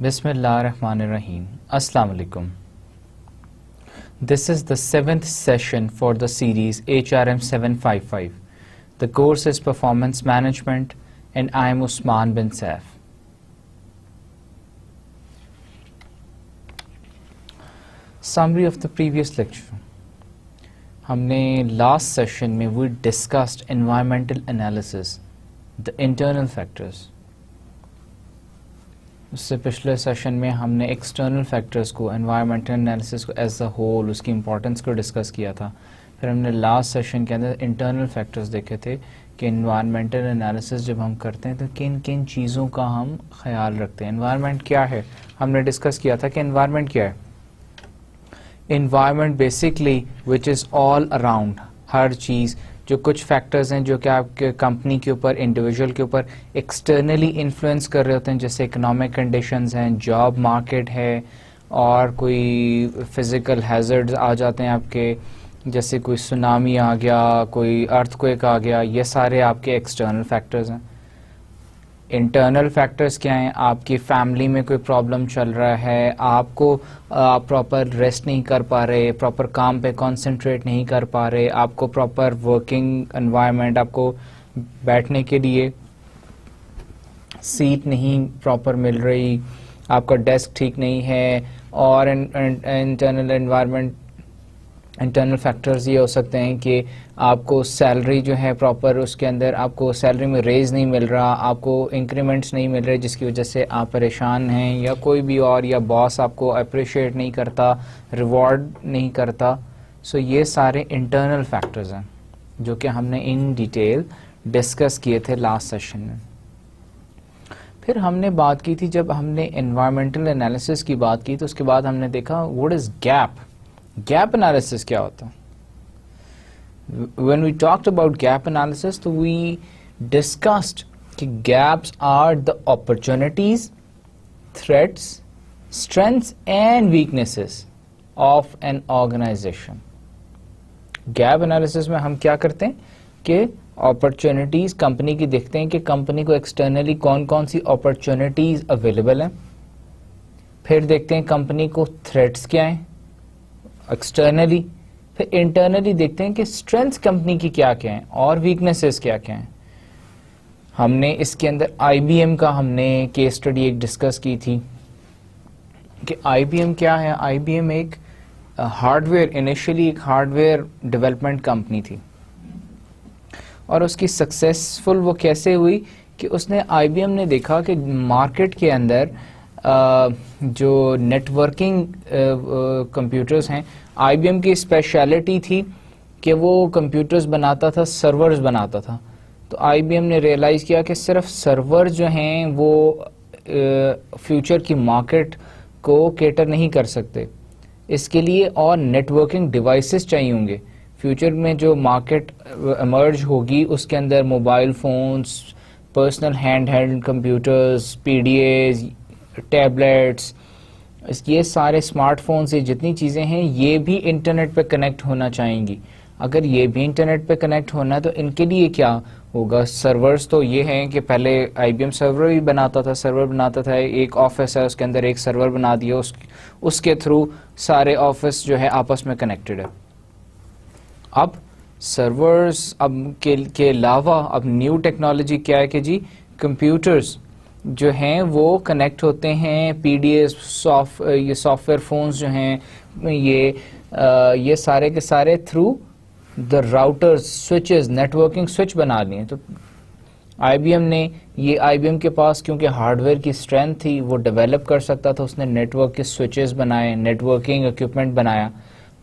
بسم اللہ الرحمن الرحیم. السلام علیکم. This is the 7th session for the series HRM 755. The course is Performance Management and I am Usman bin Saif. Summary of the previous lecture. ہم نے last session میں we discussed environmental analysis, the internal factors. اس سے پچھلے session میں ہم نے external factors کو environmental analysis کو ایز اے ہول اس کی امپورٹنس کو ڈسکس کیا تھا. پھر ہم نے لاسٹ سیشن کے اندر انٹرنل فیکٹرز دیکھے تھے کہ انوائرمنٹل انالیسس جب ہم کرتے ہیں تو کن کن چیزوں کا ہم خیال رکھتے ہیں. انوائرمنٹ کیا ہے؟ ہم نے ڈسکس کیا تھا کہ انوائرمنٹ کیا ہے. انوائرمنٹ بیسکلی وچ از آل اراؤنڈ، ہر چیز جو کچھ فیکٹرز ہیں جو کہ آپ کے کمپنی کے اوپر، انڈیویجول کے اوپر ایکسٹرنلی انفلوئنس کر رہے ہوتے ہیں، جیسے اکنامک کنڈیشنز ہیں، جاب مارکیٹ ہے، اور کوئی فزیکل ہیزرڈز آ جاتے ہیں آپ کے، جیسے کوئی سونامی آ گیا، کوئی ارتھ کویک آ گیا، یہ سارے آپ کے ایکسٹرنل فیکٹرز ہیں. انٹرنل فیکٹرز کیا ہیں؟ آپ کی فیملی میں کوئی پرابلم چل رہا ہے، آپ کو پراپر ریسٹ نہیں کر پا رہے، پراپر کام پہ کانسنٹریٹ نہیں کر پا رہے، آپ کو پراپر ورکنگ انوائرمنٹ، آپ کو بیٹھنے کے لیے سیٹ نہیں پراپر مل رہی، آپ کا ڈیسک ٹھیک نہیں ہے. اور انٹرنل انوائرمنٹ انٹرنل فیکٹرز یہ ہو سکتے ہیں کہ آپ کو سیلری جو ہے پراپر اس کے اندر آپ کو سیلری میں ریز نہیں مل رہا، آپ کو انکریمنٹس نہیں مل رہے جس کی وجہ سے آپ پریشان ہیں، یا کوئی بھی اور، یا باس آپ کو اپریشیٹ نہیں کرتا، ریوارڈ نہیں کرتا. سو یہ سارے انٹرنل فیکٹرز ہیں جو کہ ہم نے ان ڈیٹیل ڈسکس کیے تھے لاسٹ سیشن میں. پھر ہم نے بات کی تھی، جب ہم نے انوائرمنٹل انالیسس کی بات کی تو اس کے بعد ہم نے دیکھا what is gap. Gap analysis کیا ہوتا ہے؟ When we talked about gap analysis, تو we discussed کہ gaps are the opportunities, threats, strengths and weaknesses of an organization. Gap analysis میں ہم کیا کرتے ہیں کہ opportunities کمپنی کی دیکھتے ہیں کہ کمپنی کو ایکسٹرنلی کون کون سی opportunities اویلیبل ہیں. پھر دیکھتے ہیں کمپنی کو threats کیا ہیں ایکسٹرنلی. پھر انٹرنلی دیکھتے ہیں کہ اسٹرینتھ کمپنی کی کیا کیا ہیں اور ویکنیسز کیا کیا ہیں. ہم نے اس کے اندر آئی بی ایم کا ہم نے کیس اسٹڈی ایک ڈسکس کی تھی کہ آئی بی ایم کیا ہے. آئی بی ایم ایک ہارڈ ویئر، انیشلی ایک ہارڈ ویئر ڈیولپمنٹ کمپنی تھی، اور اس کی سکسیسفل وہ کیسے ہوئی کہ اس نے آئی بی ایم نے دیکھا کہ مارکیٹ کے اندر جو نیٹ ورکنگ کمپیوٹرز ہیں، آئی بی ایم کی اسپیشلٹی تھی کہ وہ کمپیوٹرز بناتا تھا، سرورز بناتا تھا. تو آئی بی ایم نے ریئلائز کیا کہ صرف سرور جو ہیں وہ فیوچر کی مارکیٹ کو کیٹر نہیں کر سکتے، اس کے لیے اور نیٹ ورکنگ ڈیوائسز چاہیے ہوں گے. فیوچر میں جو مارکیٹ ایمرج ہوگی اس کے اندر mobile phones, personal hand computers, P D As, tablets, یہ سارے اسمارٹ فونز، یہ جتنی چیزیں ہیں یہ بھی انٹرنیٹ پہ کنیکٹ ہونا چاہیں گی. اگر یہ بھی انٹرنیٹ پہ کنیکٹ ہونا ہے تو ان کے لیے کیا ہوگا؟ سرورز تو یہ ہیں کہ پہلے آئی بی ایم سرور بھی بناتا تھا، ایک آفس ہے اس کے اندر ایک سرور بنا دیا، اس کے تھرو سارے آفس جو ہے آپس میں کنیکٹڈ ہے. اب سرورز کے علاوہ اب نیو ٹیکنالوجی کیا ہے کہ جی کمپیوٹرز جو ہیں وہ کنیکٹ ہوتے ہیں، پی ڈی ایس یہ سافٹ ویئر فونز جو ہیں یہ سارے کے سارے through the routers, switches, networking switch بنا لیے. تو آئی بی ایم نے آئی بی ایم کے پاس کیونکہ ہارڈ ویئر کی اسٹرینتھ تھی، وہ ڈیولپ کر سکتا تھا، اس نے نیٹ ورک کے سوئچز بنائے، نیٹ ورکنگ اکوپمنٹ بنایا.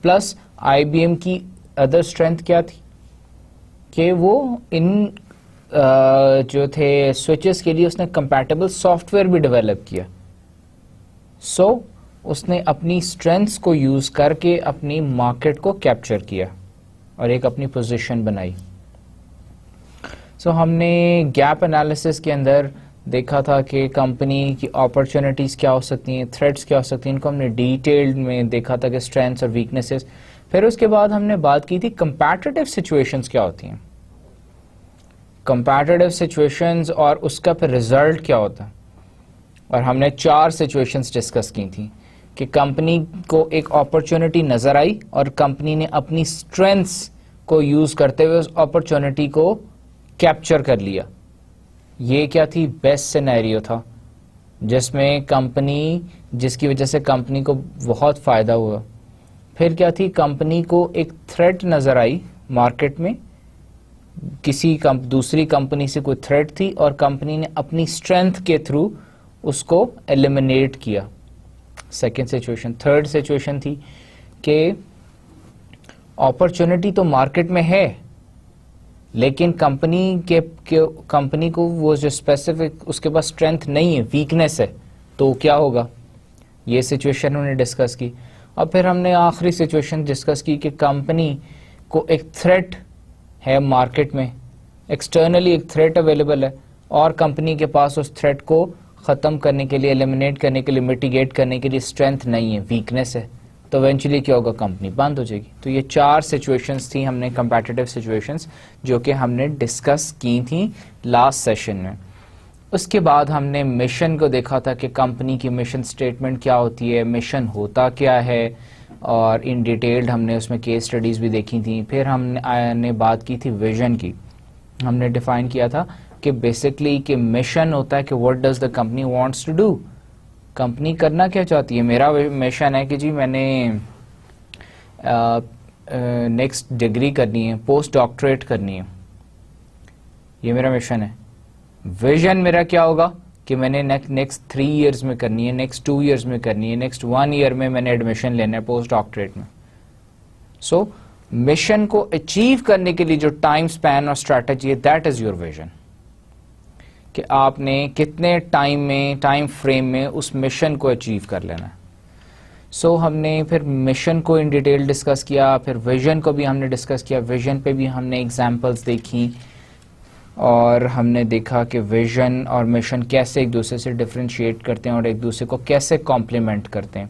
پلس آئی بی ایم کی ادر اسٹرینتھ کیا تھی کہ وہ ان جو تھے سوئچز کے لیے اس نے کمپیٹیبل سافٹ ویئر بھی ڈیولپ کیا. سو اس نے اپنی اسٹرینتھس کو یوز کر کے اپنی مارکیٹ کو کیپچر کیا اور ایک اپنی پوزیشن بنائی. سو ہم نے گیپ انالیسس کے اندر دیکھا تھا کہ کمپنی کی اپرچونٹیز کیا ہو سکتی ہیں، تھریٹس کیا ہو سکتی ہیں، ان کو ہم نے ڈیٹیلڈ میں دیکھا تھا کہ اسٹرینتھس اور ویکنیسز. پھر اس کے بعد ہم نے بات کی تھی کمپیٹیٹو سچویشنز کیا ہوتی ہیں، کمپیٹیٹو سچویشنز اور اس کا پھر ریزلٹ کیا ہوتا ہے. اور ہم نے 4 سچویشنز ڈسکس کی تھیں کہ کمپنی کو ایک اپرچونٹی نظر آئی اور کمپنی نے اپنی اسٹرینتھس کو یوز کرتے ہوئے اس اپرچونٹی کو کیپچر کر لیا. یہ کیا تھی؟ بیسٹ سینیریو تھا جس میں کمپنی، جس کی وجہ سے کمپنی کو بہت فائدہ ہوا. پھر کیا تھی؟ کمپنی کو ایک تھریٹ نظر آئی مارکیٹ میں، کسی دوسری کمپنی سے کوئی تھریٹ تھی اور کمپنی نے اپنی اسٹرینتھ کے تھرو اس کو ایلیمینیٹ کیا. Second situation. تھرڈ سچویشن تھی کہ اپرچونٹی تو مارکیٹ میں ہے لیکن کمپنی کو وہ جو اسپیسیفک اس کے پاس اسٹرینتھ نہیں ہے، ویکنیس ہے، تو کیا ہوگا؟ یہ سچویشن ہم نے ڈسکس کی. اور پھر ہم نے آخری سچویشن ڈسکس کی کہ کمپنی کو ایک تھریٹ ہے مارکیٹ میں، ایکسٹرنلی ایک تھریٹ اویلیبل ہے اور کمپنی کے پاس اس تھریٹ کو ختم کرنے کے لیے، ایلیمینیٹ کرنے کے لیے، میٹیگیٹ کرنے کے لیے اسٹرینتھ نہیں ہے، ویکنیس ہے. تو ایونچولی کیا ہوگا؟ کمپنی بند ہو جائے گی. تو یہ 4 سچویشنز تھیں ہم نے کمپیٹیٹو سچویشنز جو کہ ہم نے ڈسکس کی تھیں لاسٹ سیشن میں. اس کے بعد ہم نے مشن کو دیکھا تھا کہ کمپنی کی مشن سٹیٹمنٹ کیا ہوتی ہے، مشن ہوتا کیا ہے، اور ان ڈیٹیلڈ ہم نے اس میں کیس اسٹڈیز بھی دیکھی تھیں. پھر ہم نے بات کی تھی ویژن کی. ہم نے ڈیفائن کیا تھا کہ بیسکلی کہ مشن ہوتا ہے کہ what does the company wants to do, company کرنا کیا چاہتی ہے. میرا مشن ہے کہ جی میں نے نیکسٹ ڈگری کرنی ہے، پوسٹ ڈاکٹریٹ کرنی ہے، یہ میرا مشن ہے. ویژن میرا کیا ہوگا کہ میں نے نیکسٹ 3 ایئرز میں کرنی ہے، نیکسٹ 2 ایئرز میں کرنی ہے، نیکسٹ 1 ایئر میں نے ایڈمیشن لینا ہے پوسٹ ڈاکٹریٹ میں. سو مشن کو اچیو کرنے کے لیے جو ٹائم سپین اور اسٹریٹجی ہے، دیٹ از یور ویژن، کہ آپ نے کتنے ٹائم فریم میں اس مشن کو اچیو کر لینا ہے. سو ہم نے پھر مشن کو ان ڈیٹیل ڈسکس کیا، پھر ویژن کو بھی ہم نے ڈسکس کیا. ویژن پہ بھی ہم نے ایگزامپلس دیکھی اور ہم نے دیکھا کہ ویژن اور مشن کیسے ایک دوسرے سے ڈفرینشیٹ کرتے ہیں اور ایک دوسرے کو کیسے کمپلیمنٹ کرتے ہیں.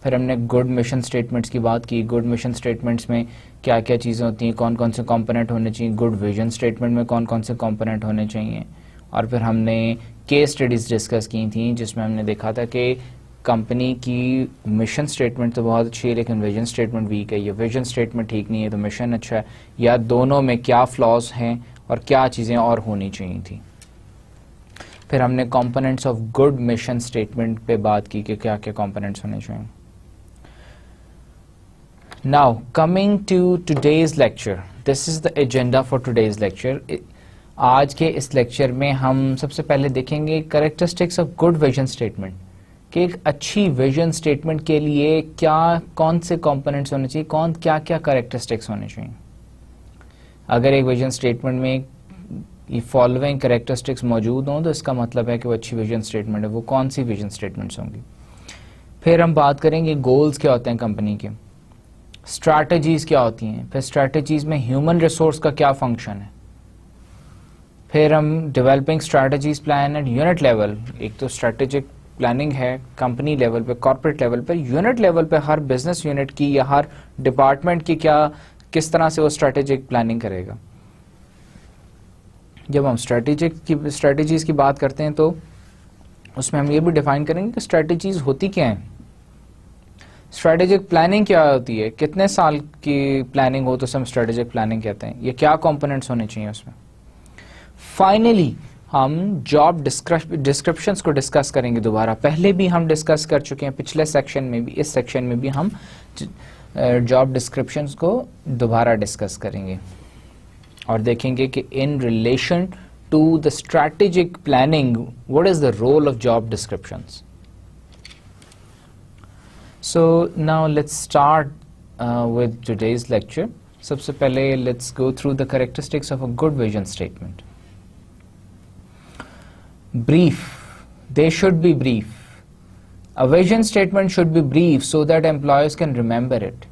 پھر ہم نے گڈ مشن اسٹیٹمنٹس کی بات کی. گڈ مشن اسٹیٹمنٹس میں کیا کیا چیزیں ہوتی ہیں، کون کون سے کمپوننٹ ہونے چاہیے. گڈ ویژن اسٹیٹمنٹ میں کون کون سے کمپوننٹ ہونے چاہیے. اور پھر ہم نے کیس اسٹڈیز ڈسکس کی تھیں جس میں ہم نے دیکھا تھا کہ کمپنی کی مشن اسٹیٹمنٹ تو بہت اچھی ہے لیکن ویژن اسٹیٹمنٹ ویک ہے، یا ویژن اسٹیٹمنٹ ٹھیک نہیں ہے تو مشن اچھا ہے، یا دونوں میں کیا فلاز ہیں اور کیا چیزیں اور ہونی چاہیے تھیں. پھر ہم نے components of good mission statement پہ بات کی کہ کیا کیا کمپوننٹس ہونے چاہیے. Now coming to today's lecture, this is the agenda for today's lecture. آج کے اس لیکچر میں ہم سب سے پہلے دیکھیں گے characteristics of good vision statement, کہ ایک اچھی ویژن اسٹیٹمنٹ کے لیے کون سے کمپوننٹس ہونے چاہیے، کیا کریکٹرسٹکس ہونے چاہیے. اگر ایک ویژن اسٹیٹمنٹ میں یہ فالوئنگ کریکٹرسٹکس موجود ہوں تو اس کا مطلب ہے کہ وہ اچھی ویژن اسٹیٹمنٹ ہے. وہ کون سی ویژن اسٹیٹمنٹس ہوں گی. پھر ہم بات کریں گے گولز کیا ہوتے ہیں کمپنی کے، اسٹریٹجیز کیا ہوتی ہیں، پھر اسٹریٹجیز میں ہیومن ریسورس کا کیا فنکشن ہے. پھر ہم developing strategies plan at unit level, ایک تو اسٹریٹجک پلاننگ ہے کمپنی لیول پہ، کارپوریٹ لیول پہ، یونٹ لیول پہ ہر بزنس یونٹ کی یا ہر ڈپارٹمنٹ کی کس طرح سے وہ اسٹریٹجک پلاننگ کرے گا. جب ہم اسٹریٹجیز کی بات کرتے ہیں تو اس میں ہم یہ بھی ڈیفائن کریں گے کہ اسٹریٹجیز ہوتی کیا ہیں، اسٹریٹجک پلاننگ کیا ہوتی ہے، کتنے سال کی پلاننگ ہو تو اسے ہم اسٹریٹجک پلاننگ کہتے ہیں، یہ کیا کمپوننٹس ہونے چاہیے اس میں. فائنلی ہم جاب ڈسکرپشنز کو ڈسکس کریں گے دوبارہ. پہلے بھی ہم ڈسکس کر چکے ہیں پچھلے سیکشن میں بھی، اس سیکشن میں بھی ہم جاب ڈسکرپشنز کو دوبارہ ڈسکس کریں گے اور دیکھیں گے کہ in relation to the strategic planning what is the role of job descriptions. So now let's start with today's lecture. سب سے پہلے let's go through the characteristics of a good vision statement. Brief. They should be brief. A vision statement should be brief so that employees can remember it.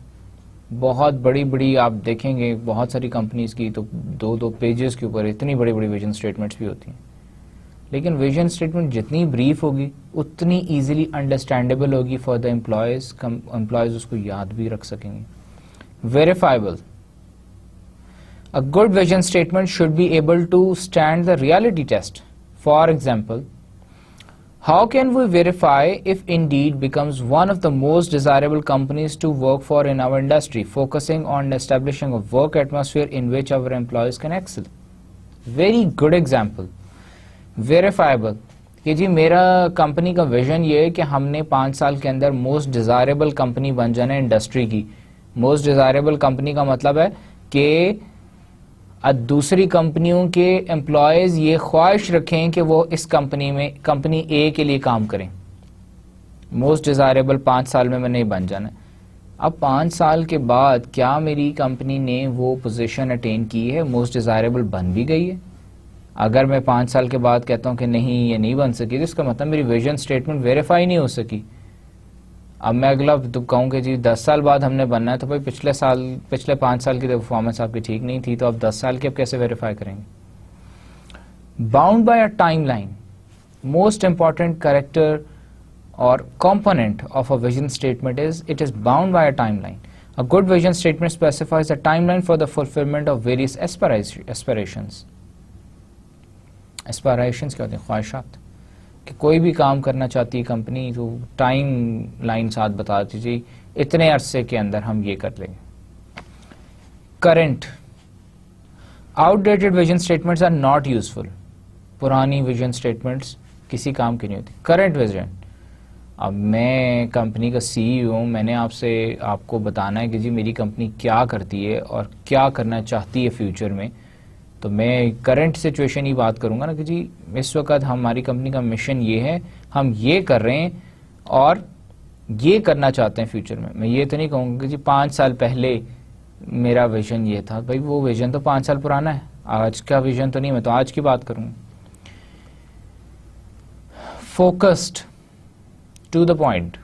بہت بڑی آپ دیکھیں گے بہت ساری کمپنیز کی تو 2 پیجز کے اوپر اتنی بڑی ویژن اسٹیٹمنٹس بھی ہوتی ہیں، لیکن ویژن اسٹیٹمنٹ جتنی بریف ہوگی اتنی ایزیلی انڈرسٹینڈیبل ہوگی فار دا امپلائیز اس کو یاد بھی رکھ سکیں گے. Verifiable. A good vision statement should be able to stand the reality test. For example, How can we verify if Indeed becomes one of the most desirable companies to work for in our industry, focusing on establishing a work atmosphere in which our employees can excel? Very good example. Verifiable کہ جی میرا company کا vision یہ ہے کہ ہم نے 5 سال کے اندر موسٹ ڈیزائربل کمپنی بن جانا ہے انڈسٹری کی. موسٹ ڈیزائربل کمپنی کا مطلب ہے کہ دوسری کمپنیوں کے امپلائیز یہ خواہش رکھیں کہ وہ اس کمپنی میں کمپنی اے کے لیے کام کریں. موسٹ ڈیزائربل 5 سال میں نہیں بن جانا. اب 5 سال کے بعد کیا میری کمپنی نے وہ پوزیشن اٹین کی ہے, موسٹ ڈیزائربل بن بھی گئی ہے؟ اگر میں 5 سال کے بعد کہتا ہوں کہ نہیں یہ نہیں بن سکی, تو اس کا مطلب میری ویژن اسٹیٹمنٹ ویریفائی نہیں ہو سکی. اب میں اگلا تو کہوں کہ جی 10 سال بعد ہم نے بننا ہے, تو بھائی پچھلے 5 سال کی تو پرفارمنس آپ کی ٹھیک نہیں تھی, تو آپ 10 سال کی اب کیسے ویریفائی کریں گے؟ Bound by a time line. Most important character اور component of a vision statement is it is bound by a time line. A good vision statement specifies a timeline for the fulfillment of various aspirations. Aspirations کیا ہوتے ہیں؟ خواہشات. کہ کوئی بھی کام کرنا چاہتی ہے کمپنی تو ٹائم لائن ساتھ بتا دیجیے اتنے عرصے کے اندر ہم یہ کر لیں گے. Current outdated vision statements are not useful. پرانی ویژن اسٹیٹمنٹس کسی کام کی نہیں ہوتی. کرنٹ ویژن, اب میں کمپنی کا سی ای ہوں, میں نے آپ کو بتانا ہے کہ جی میری کمپنی کیا کرتی ہے اور کیا کرنا چاہتی ہے فیوچر میں, تو میں کرنٹ سچویشن ہی بات کروں گا نا کہ جی اس وقت ہماری کمپنی کا مشن یہ ہے, ہم یہ کر رہے ہیں اور یہ کرنا چاہتے ہیں فیوچر میں. میں یہ تو نہیں کہوں گا کہ جی 5 سال پہلے میرا ویژن یہ تھا. بھائی وہ ویژن تو 5 سال پرانا ہے, آج کا ویژن تو نہیں, میں تو آج کی بات کروں. Focused to the point.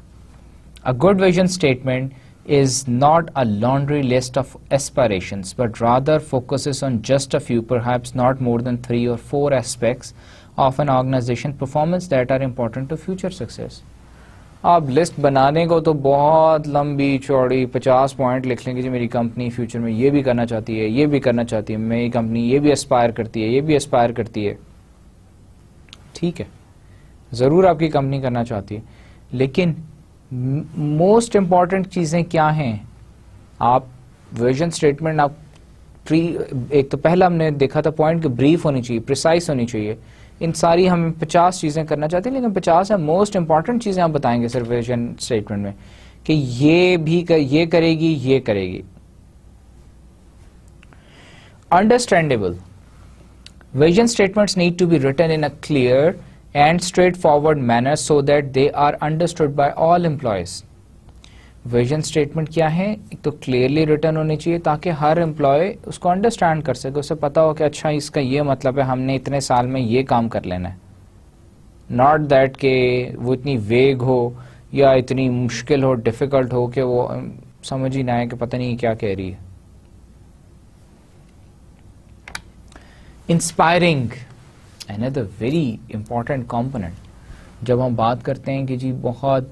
A good vision statement is not a laundry list of aspirations, but rather focuses on just a few, perhaps not more than 3 or 4 aspects of an organization performance that are important to future success. آپ list بنانے کو تو بہت لمبی چوڑی 50 point لکھ لیں گے جی میری کمپنی فیوچر میں یہ بھی کرنا چاہتی ہے, یہ بھی کرنا چاہتی ہے, میری کمپنی یہ بھی اسپائر کرتی ہے, یہ بھی اسپائر کرتی ہے. ٹھیک ہے, ضرور آپ کی کمپنی کرنا چاہتی ہے, لیکن موسٹ امپورٹنٹ چیزیں کیا ہیں؟ آپ ویژن اسٹیٹمنٹ آپ ایک تو پہلا ہم نے دیکھا تھا پوائنٹ کہ بریف ہونی چاہیے, پریسائز ہونی چاہیے. ان ساری ہم 50 چیزیں کرنا چاہتے ہیں, لیکن 50 ہیں موسٹ امپورٹنٹ چیزیں آپ بتائیں گے صرف ویژن اسٹیٹمنٹ میں کہ یہ بھی یہ کرے گی, یہ کرے گی. Understandable. Vision statements need to be written in a clear and straightforward manner so that they are understood by all employees. Vision statement کیا ہے؟ ایک تو clearly written ہونی چاہیے تاکہ ہر employee اس کو understand کر سکے, اسے پتا ہو کہ اچھا اس کا یہ مطلب ہے ہم نے اتنے سال میں یہ کام کر لینا ہے. not that کہ وہ اتنی vague ہو یا اتنی مشکل ہو, difficult ہو کہ وہ سمجھ ہی نہ آئے کہ پتہ نہیں کیا کہہ رہی ہے. Inspiring, another very important component. جب ہم بات کرتے ہیں کہ جی بہت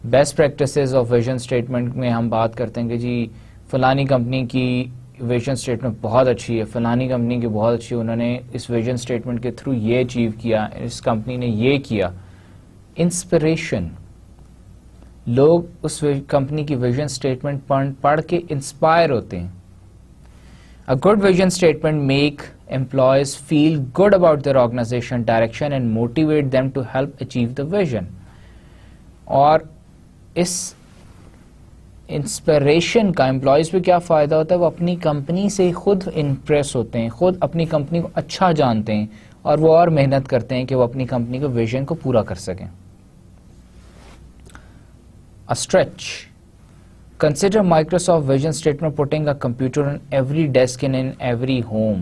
best practices of vision statement میں ہم بات کرتے ہیں کہ جی فلانی کمپنی کی ویژن اسٹیٹمنٹ بہت اچھی ہے, فلانی کمپنی کی بہت اچھی ہے, انہوں نے اس ویژن اسٹیٹمنٹ کے تھرو یہ اچیو کیا, اس کمپنی نے یہ کیا. انسپریشن, لوگ اس کمپنی کی ویژن اسٹیٹمنٹ پڑھ کے انسپائر ہوتے ہیں. A good vision statement make employees feel good about their organization direction and motivate them to help achieve the vision. اور اس انسپریشن کا امپلائیز پہ کیا فائدہ ہوتا ہے؟ وہ اپنی کمپنی سے خود امپریس ہوتے ہیں, خود اپنی کمپنی کو اچھا جانتے ہیں اور وہ اور محنت کرتے ہیں کہ وہ اپنی کمپنی کے ویژن کو پورا کر سکیں. A stretch. Consider Microsoft vision statement putting a computer on every desk and in every home,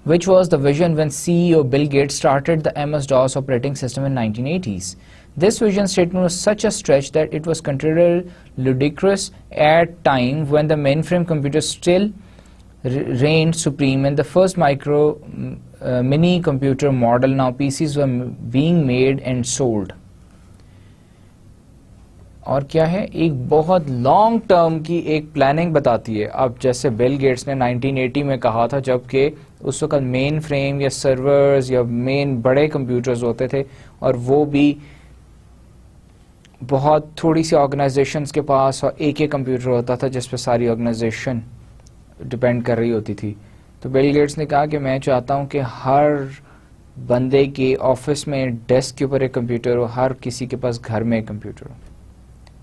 which was the vision when CEO Bill Gates started the MS-DOS operating system in 1980s. This vision statement was such a stretch that it was considered ludicrous at time when the mainframe computer still reigned supreme and the first mini computer model, now PCs, were being made and sold. اور کیا ہے ایک بہت long term کی ایک planning بتاتی ہے. اب جیسے بل گیٹس نے 1980 میں کہا تھا جب کہ اس وقت مین فریم یا سرورز یا مین بڑے کمپیوٹرز ہوتے تھے اور وہ بھی بہت تھوڑی سی آرگنائزیشنز کے پاس اور ایک کمپیوٹر ہوتا تھا جس پہ ساری آرگنائزیشن ڈپینڈ کر رہی ہوتی تھی. تو بل گیٹس نے کہا کہ میں چاہتا ہوں کہ ہر بندے کے آفس میں ڈیسک کے اوپر ایک کمپیوٹر ہو, ہر کسی کے پاس گھر میں ایک کمپیوٹر ہو.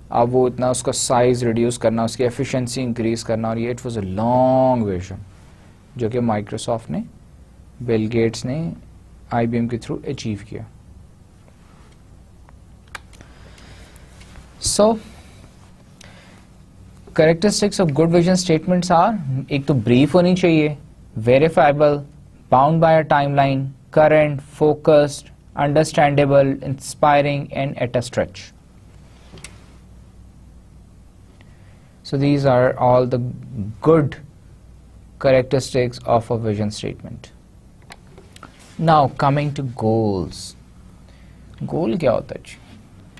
اب وہ اتنا اس کا سائز ریڈیوس کرنا, اس کی ایفیشنسی انکریز کرنا, اور یہ it was a long vision جو کہ مائکروسافٹ نے, بل گیٹس نے آئی بی ایم کے تھرو اچیو کیا. So characteristics of good vision statements are, ایک تو بریف ہونی چاہیے, verifiable, bound by a time line, current, focused, understandable, inspiring and at a stretch. So these are all the good characteristics of a vision statement. Now coming to goals. Goal کیا ہوتا ہے؟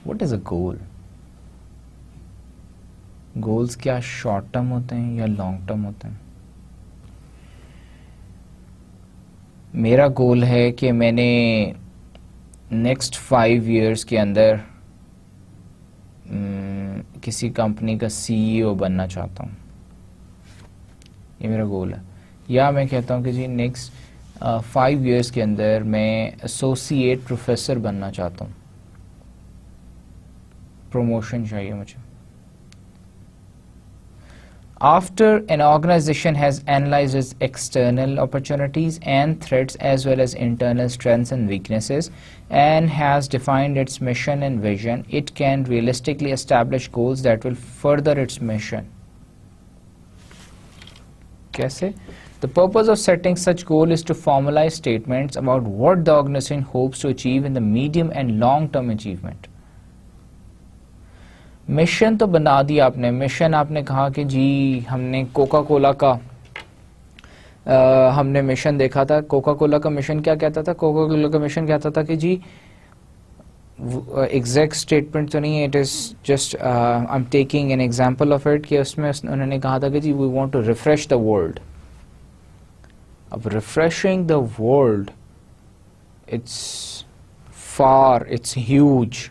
What is a goal? Goals کیا short term ہوتے ہیں یا long term ہوتے ہیں؟ میرا گول ہے کہ میں نے نیکسٹ 5 years کے اندر کسی کمپنی کا سی ای او بننا چاہتا ہوں. یہ میرا گول ہے. یا میں کہتا ہوں کہ جی نیکسٹ 5 years کے اندر میں ایسوسیٹ پروفیسر بننا چاہتا ہوں, پروموشن چاہیے مجھے. After an organization has analyzed its external opportunities and threats as well as internal strengths and weaknesses and has defined its mission and vision, it can realistically establish goals that will further its mission. Kaise? The purpose of setting such goal is to formalize statements about what the organization hopes to achieve in the medium and long-term achievement. Mission تو بنا دیا آپ نے. Mission آپ نے کہا کہ جی ہم نے کوکا کولا کا ہم نے مشن دیکھا تھا. کوکا کولا کا مشن کیا کہتا تھا؟ کوکا کولا کا مشن کہتا تھا کہ جی ایگزیکٹ اسٹیٹمنٹ تو نہیں ہے, it is just I am taking an example of it, کہ اس میں انہوں نے کہا تھا کہ جی we want to refresh the world. اب refreshing the world it's far, it's huge.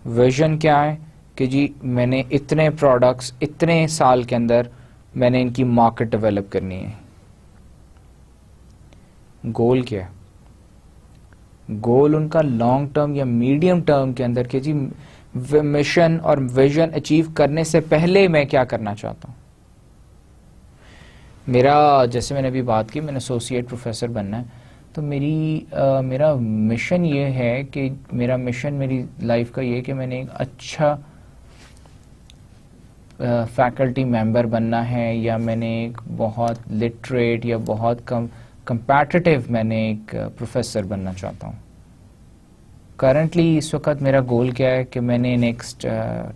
Vision کیا ہے کہ جی میں نے اتنے پروڈکٹس اتنے سال کے اندر میں نے ان کی مارکیٹ ڈیولپ کرنی ہے. گول کیا ہے؟ گول ان کا لانگ ٹرم یا میڈیم ٹرم کے اندر کہ جی مشن اور ویژن اچیو کرنے سے پہلے میں کیا کرنا چاہتا ہوں. میرا جیسے میں نے ابھی بات کی, میں نے ایسوسیٹ پروفیسر بننا ہے, تو میرا مشن یہ ہے کہ میرا مشن میری لائف کا یہ کہ میں نے ایک اچھا فیکلٹی ممبر بننا ہے, یا میں نے ایک بہت لٹریٹ یا بہت کمپیٹیٹیو میں نے ایک پروفیسر بننا چاہتا ہوں. کرنٹلی اس وقت میرا گول کیا ہے کہ میں نے نیکسٹ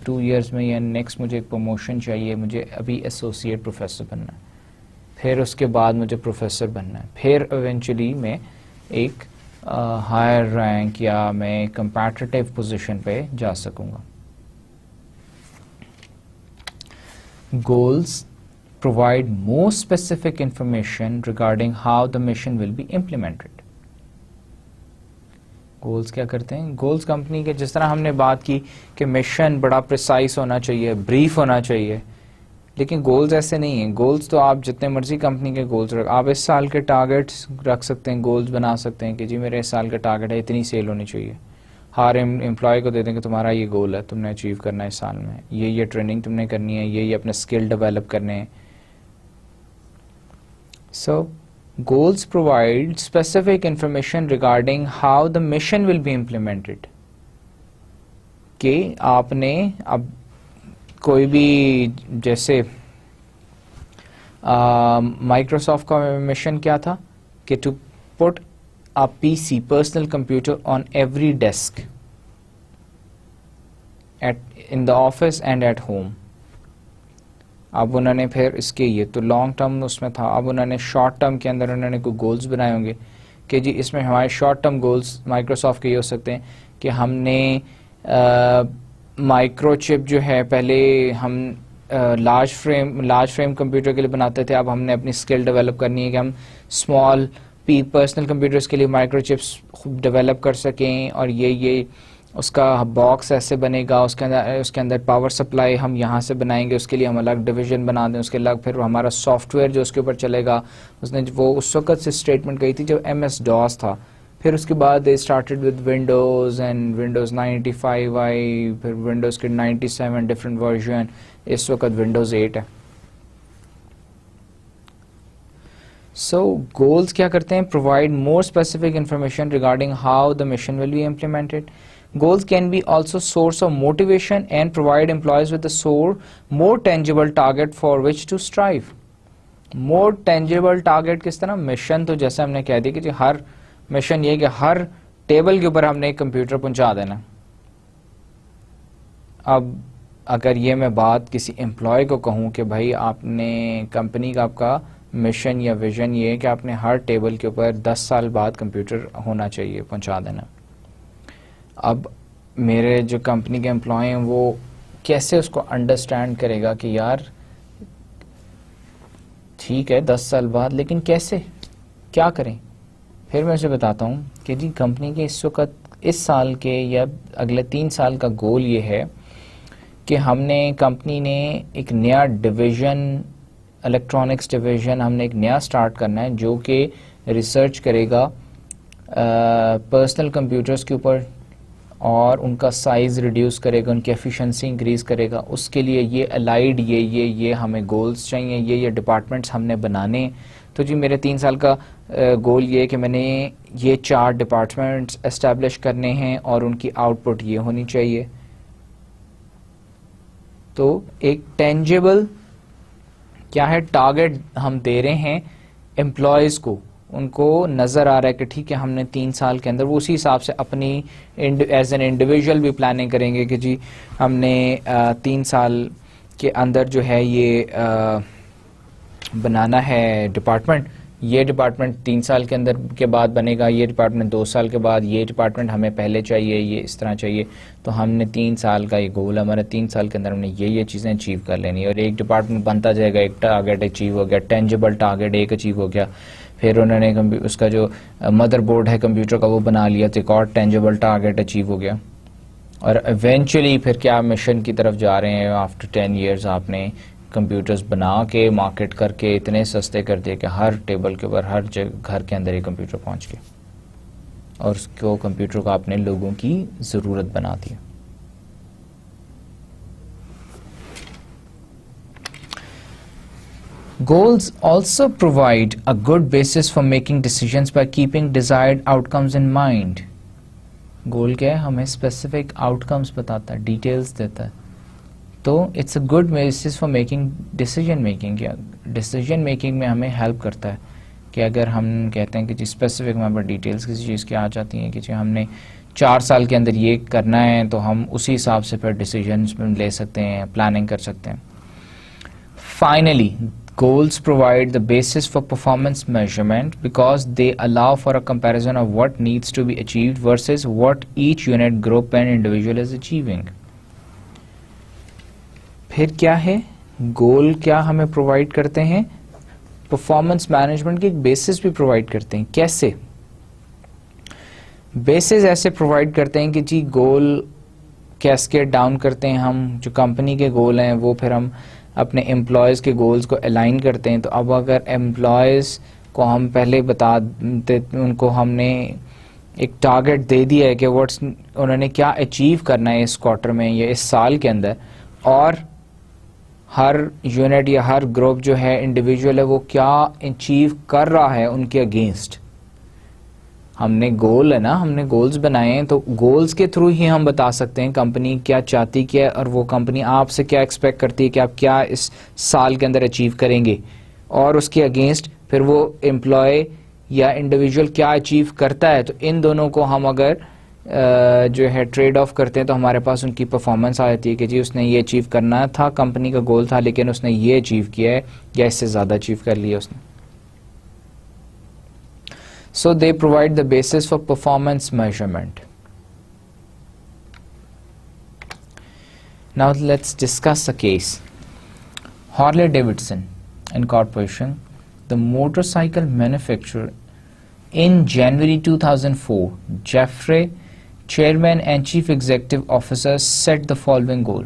2 years میں یا نیکسٹ مجھے ایک پروموشن چاہیے. مجھے ابھی ایسوسیٹ پروفیسر بننا ہے, پھر اس کے بعد مجھے پروفیسر بننا ہے, پھر ایونچولی میں ایک ہائر رینک یا میں کمپیٹیٹیو پوزیشن پہ جا سکوں گا. Goals provide more specific information regarding how the mission will be implemented. Goals کیا کرتے ہیں؟ گولز کمپنی کے, جس طرح ہم نے بات کی کہ مشن بڑا پریسائز ہونا چاہیے, بریف ہونا چاہیے, لیکن گولز ایسے نہیں ہیں. گولز تو آپ جتنے مرضی کمپنی کے گولز رکھ, آپ اس سال کے ٹارگیٹس رکھ سکتے ہیں, گولز بنا سکتے ہیں کہ جی میرے اس سال کا ٹارگیٹ ہے اتنی سیل ہونی چاہیے. ہر امپلائی کو دے دیں کہ تمہارا یہ گول ہے, تم نے اچیو کرنا ہے اس سال میں, یہ ٹریننگ تم نے کرنی ہے, یہ اپنے اسکل ڈیولپ کرنے ہیں. سو goals provide specific information regarding how the mission will be implemented. کہ آپ نے اب کوئی بھی جیسے مائکروسافٹ کا مشن کیا تھا کہ to put a PC personal computer on every desk in the office and at home. اب انہوں نے پھر اس کے یہ تو لانگ ٹرم اس میں تھا, اب انہوں نے شارٹ ٹرم کے اندر انہوں نے کوئی گولز بنائے ہوں گے کہ جی اس میں ہمارے شارٹ ٹرم گولز مائکروسافٹ کے یہ ہو سکتے ہیں کہ ہم نے مائکرو چپ جو ہے پہلے ہم لارج فریم کمپیوٹر کے لیے بناتے تھے، اب ہم نے اپنی اسکل ڈیولپ کرنی ہے کہ ہم اسمال پرسنل کمپیوٹرز کے لیے مائکرو چپس ڈیولپ کر سکیں، اور یہ اس کا باکس ایسے بنے گا، اس کے اندر پاور سپلائی ہم یہاں سے بنائیں گے، اس کے لیے ہم الگ ڈویژن بنا دیں، اس کے الگ پھر ہمارا سافٹ ویئر جو اس کے اوپر چلے گا. اس نے وہ اس وقت سے اسٹیٹمنٹ کہی تھی جب MS-DOS تھا. پھر اس کے بعد they started with Windows and Windows 95 آئی، پھر ونڈوز کے 97 ڈفرینٹ ورژن، اس وقت ونڈوز 8 ہے. سو گولز کیا کرتے ہیں؟ Provide more specific information regarding how the mission will be implemented. Goals can be also source of motivation and provide employees with a more tangible target for which to strive. More tangible target کس طرح؟ Mission تو جیسے ہم نے کہہ دیا کہ جی ہر mission یہ کہ ہر ٹیبل کے اوپر ہم نے ایک کمپیوٹر پہنچا دینا. اب اگر یہ میں بات کسی امپلائی کو کہوں کہ بھائی آپ نے کمپنی کا آپ کا مشن یا ویژن یہ ہے کہ آپ نے ہر ٹیبل کے اوپر 10 سال بعد کمپیوٹر ہونا چاہیے، پہنچا دینا. اب میرے جو کمپنی کے امپلائی ہیں وہ کیسے اس کو انڈرسٹینڈ کرے گا کہ یار ٹھیک ہے 10 سال بعد، لیکن کیسے، کیا کریں؟ پھر میں اسے بتاتا ہوں کہ جی کمپنی کے اس وقت اس سال کے یا اگلے 3 سال کا گول یہ ہے کہ ہم نے کمپنی نے ایک نیا ڈویژن، الیکٹرانکس ڈویژن ہم نے ایک نیا سٹارٹ کرنا ہے جو کہ ریسرچ کرے گا پرسنل کمپیوٹرز کے اوپر اور ان کا سائز ریڈیوس کرے گا، ان کی ایفیشنسی انکریز کرے گا. اس کے لیے یہ الائیڈ یہ ہمیں گولز چاہیے، یہ ڈپارٹمنٹس ہم نے بنانے. تو جی میرے 3 سال کا گول یہ کہ میں نے یہ 4 ڈپارٹمنٹس اسٹیبلش کرنے ہیں اور ان کی آؤٹ پٹ یہ ہونی چاہیے. تو ایک ٹینجیبل کیا ہے ٹارگٹ ہم دے رہے ہیں امپلائیز کو، ان کو نظر آ رہا ہے کہ ٹھیک ہے ہم نے 3 سال کے اندر، وہ اسی حساب سے اپنی ایز این انڈیویجول بھی پلاننگ کریں گے کہ جی ہم نے 3 سال کے اندر جو ہے یہ بنانا ہے ڈپارٹمنٹ، یہ ڈپارٹمنٹ 3 سال کے اندر کے بعد بنے گا، یہ ڈپارٹمنٹ 2 سال کے بعد، یہ ڈپارٹمنٹ ہمیں پہلے چاہیے، یہ اس طرح چاہیے. تو ہم نے 3 سال کا یہ گول ہے ہمارا، 3 سال کے اندر ہم نے یہ چیزیں اچیو کر لینی، اور ایک ڈپارٹمنٹ بنتا جائے گا، ایک ٹارگیٹ اچیو ہو گیا، ٹینجیبل ٹارگیٹ ایک اچیو ہو گیا. پھر انہوں نے اس کا جو مدر بورڈ ہے کمپیوٹر کا وہ بنا لیا، تو ایک اور ٹینجیبل ٹارگیٹ اچیو ہو گیا. اور ایونچولی پھر کیا مشن کی طرف جا رہے ہیں، آفٹر 10 ایئرز آپ نے کمپیوٹرز بنا کے مارکیٹ کر کے اتنے سستے کر دیے کہ ہر ٹیبل کے اوپر ہر گھر کے اندر ایک کمپیوٹر پہنچ گیا، اور اس کو کمپیوٹر کو آپ نے لوگوں کی ضرورت بنا دی. Goals also provide a good basis for making decisions by keeping desired outcomes in mind. گول کیا ہے؟ ہمیں اسپیسیفک آؤٹ کمس بتاتا ہے، ڈیٹیلز دیتا ہے. تو it's a good basis for making decision making, یا ڈیسیجن میکنگ میں ہمیں ہیلپ کرتا ہے کہ اگر ہم کہتے ہیں کہ جی اسپیسیفک ہمارے پاس ڈیٹیلز کسی چیز کی آ جاتی ہیں کہ جی ہم نے 4 سال کے اندر یہ کرنا ہے، تو ہم اسی حساب سے پھر ڈیسیجنس لے سکتے ہیں، پلاننگ کر سکتے ہیں. Finally goals provide the basis for performance measurement because they allow for a comparison of what needs to be achieved versus what each unit, group and individual is achieving. پھر کیا ہے گول؟ کیا ہمیں پرووائڈ کرتے ہیں؟ پرفارمنس مینجمنٹ کی ایک basis بھی پرووائڈ کرتے ہیں. کیسے بیسس ایسے پرووائڈ کرتے ہیں کہ جی گول کیسکیڈ ڈاؤن کرتے ہیں ہم، جو کمپنی کے گول ہیں وہ پھر ہم اپنے امپلائیز کے گولز کو الائن کرتے ہیں. تو اب اگر امپلائیز کو ہم پہلے ان کو ہم نے ایک ٹارگٹ دے دیا ہے کہ انہوں نے کیا اچیو کرنا ہے اس کوارٹر میں یا اس سال کے اندر، اور ہر یونٹ یا ہر گروپ جو ہے انڈیویجول ہے وہ کیا اچیو کر رہا ہے ان کے اگینسٹ. ہم نے گول ہے نا، ہم نے گولز بنائے ہیں، تو گولز کے تھرو ہی ہم بتا سکتے ہیں کمپنی کیا چاہتی کیا، اور وہ کمپنی آپ سے کیا ایکسپیکٹ کرتی ہے کہ آپ کیا اس سال کے اندر اچیو کریں گے، اور اس کے اگینسٹ پھر وہ امپلائی یا انڈیویجول کیا اچیو کرتا ہے. تو ان دونوں کو ہم اگر جو ہے ٹریڈ آف کرتے ہیں تو ہمارے پاس ان کی پرفارمنس آ جاتی ہے کہ جی اس نے یہ اچیو کرنا تھا، کمپنی کا گول تھا لیکن اس نے یہ اچیو کیا ہے یا اس سے زیادہ اچیو کر لیا اس نے. So they provide the basis for performance measurement. Now let's discuss the case. Harley Davidson Incorporation, the motorcycle manufacturer. In January 2004, Jeffrey, chairman and chief executive officer, set the following goal.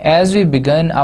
As we began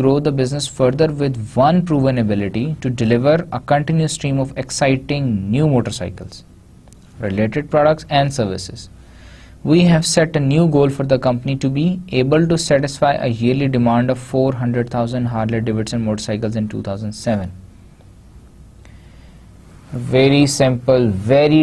grow the business further with one proven ability to deliver a continuous stream of exciting new motorcycles, related products and services. We have set a new goal for the company to be able to satisfy a yearly demand of 400,000 Harley Davidson motorcycles in 2007. Very simple, very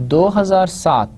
2007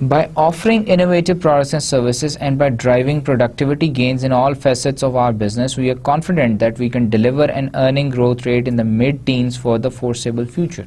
By offering innovative products and services and by driving productivity gains in all facets of our business, we are confident that we can deliver an earning growth rate in the mid-teens for the foreseeable future.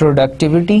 productivity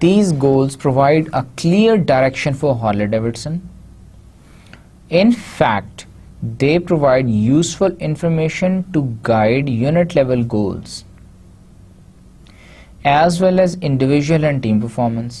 These goals provide a clear direction for Harley Davidson. In fact, they provide useful information to guide unit level goals as well as individual and team performance.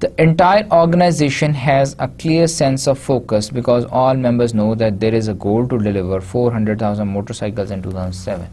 The entire organization has a clear sense of focus because all members know that there is a goal to deliver 400,000 motorcycles in 2007.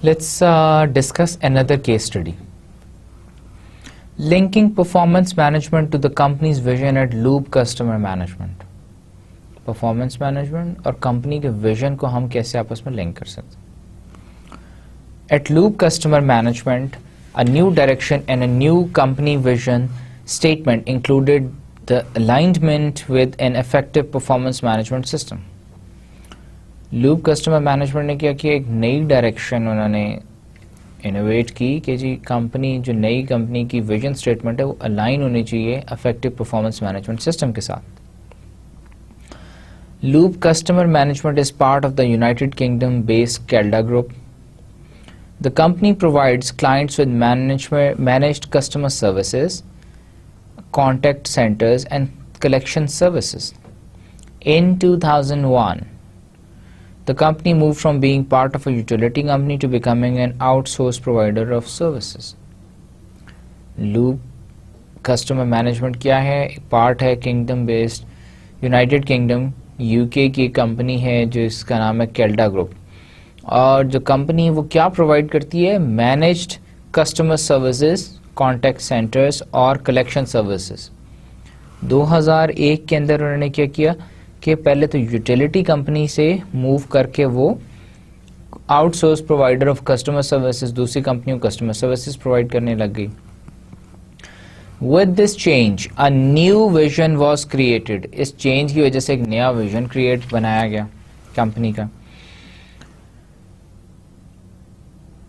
Let's discuss another case study. Linking performance management to the company's vision at Loop customer management. Performance management اور company کے vision کو ہم کیسے آپس میں link کر سکتے ہیں. At Loop customer management, a new direction and a new company vision statement included the alignment with an effective performance management system. Loop customer management نے کیا کیا, ایک نئی ڈائریکشن انہوں نے انوویٹ کی کہ جی کمپنی جو نئی کمپنی کی ویژن اسٹیٹمنٹ ہے وہ الائن ہونی چاہیے افیکٹو پرفارمنس مینجمنٹ سسٹم کے ساتھ. Loop customer management is part of the United Kingdom based Kelda group. The company provides clients with managed customer services, contact centers, and collection services. In 2001, the company moved from being part of a utility company to becoming an outsourced provider of services. Loop customer management کیا ہے؟ ایک part ہے kingdom based United kingdom UK کی company ہے جو اس کا نام ہے کیلڈا گروپ. اور جو کمپنی وہ کیا پرووائڈ کرتی ہے؟ Managed customer services, contact centres اور کلیکشن سروسز. 2001 کے اندر انہوں نے کیا کیا کہ پہلے تو یوٹیلیٹی کمپنی سے موو کر کے وہ out source provider of customer services دوسری کمپنیوں کسٹمر سروسز پرووائڈ کرنے لگ گئی. With this change, a new vision was created. اس چینج کی وجہ سے ایک نیا ویژن بنایا گیا کمپنی کا,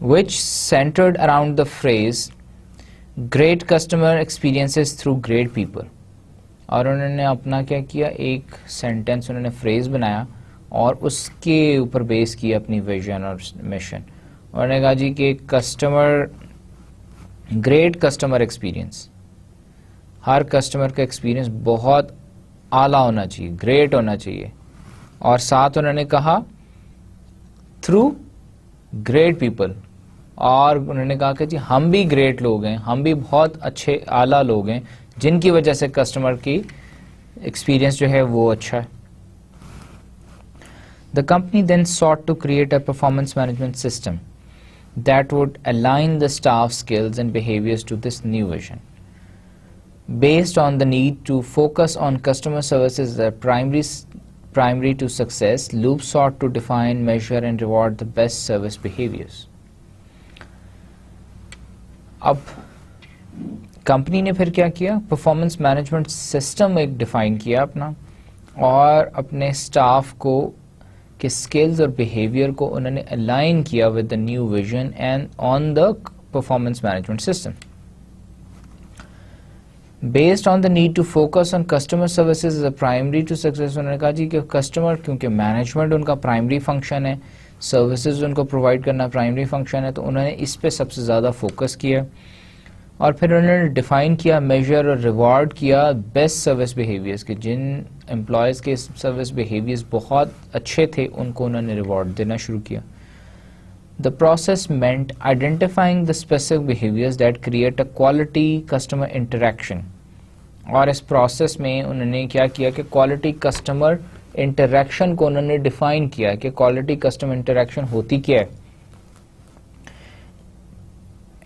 which centered around the phrase great customer experiences through great people. اور انہوں نے اپنا کیا کیا, ایک سینٹینس انہوں نے فریز بنایا اور اس کے اوپر بیس کیا اپنی ویژن اور مشن. انہوں نے کہا جی کہ گریٹ کسٹمر ایکسپیرینس, ہر کسٹمر کا ایکسپیرینس بہت اعلیٰ ہونا چاہیے, گریٹ ہونا چاہیے. اور ساتھ انہوں نے کہا تھرو گریٹ پیپل, اور انہوں نے کہا کہ جی ہم بھی گریٹ لوگ ہیں, ہم بھی بہت اچھے اعلیٰ لوگ ہیں جن کی وجہ سے کسٹمر کی ایکسپیرینس جو ہے وہ اچھا ہے. The company then sought to create a performance management system that would align the staff skills and behaviors to this new vision. Based on the need to focus on customer services as primary to success, Loop sought to define, measure and reward the best service behaviors. اب company نے پھر کیا کیا, performance management system ایک define کیا اپنا, اور اپنے اسٹاف کو کے اسکلز اور بیہیویئر کو انہوں نے الائن کیا with the new vision and on the performance management system. Based on the need to focus on customer services as a primary to success. انہوں نے کہا جی کہ کسٹمر کیونکہ مینجمنٹ ان کا پرائمری فنکشن ہے, سروسز ان کو پرووائڈ کرنا پرائمری فنکشن ہے, تو انہوں نے اس پہ سب سے زیادہ فوکس کیا. اور پھر انہوں نے ڈیفائن کیا, میجر اور ریوارڈ کیا بیسٹ سروس بیہیویئرس کے, جن امپلائیز کے سروس بیہیویئرس بہت اچھے تھے ان کو انہوں نے ریوارڈ دینا شروع کیا. The process meant identifying the specific behaviors that create a quality customer interaction. اور اس پروسیس میں انہوں نے کیا کیا کہ کوالٹی کسٹمر انٹریکشن کو انہوں نے ڈیفائن کیا کہ کوالٹی کسٹمر انٹریکشن ہوتی کیا ہے,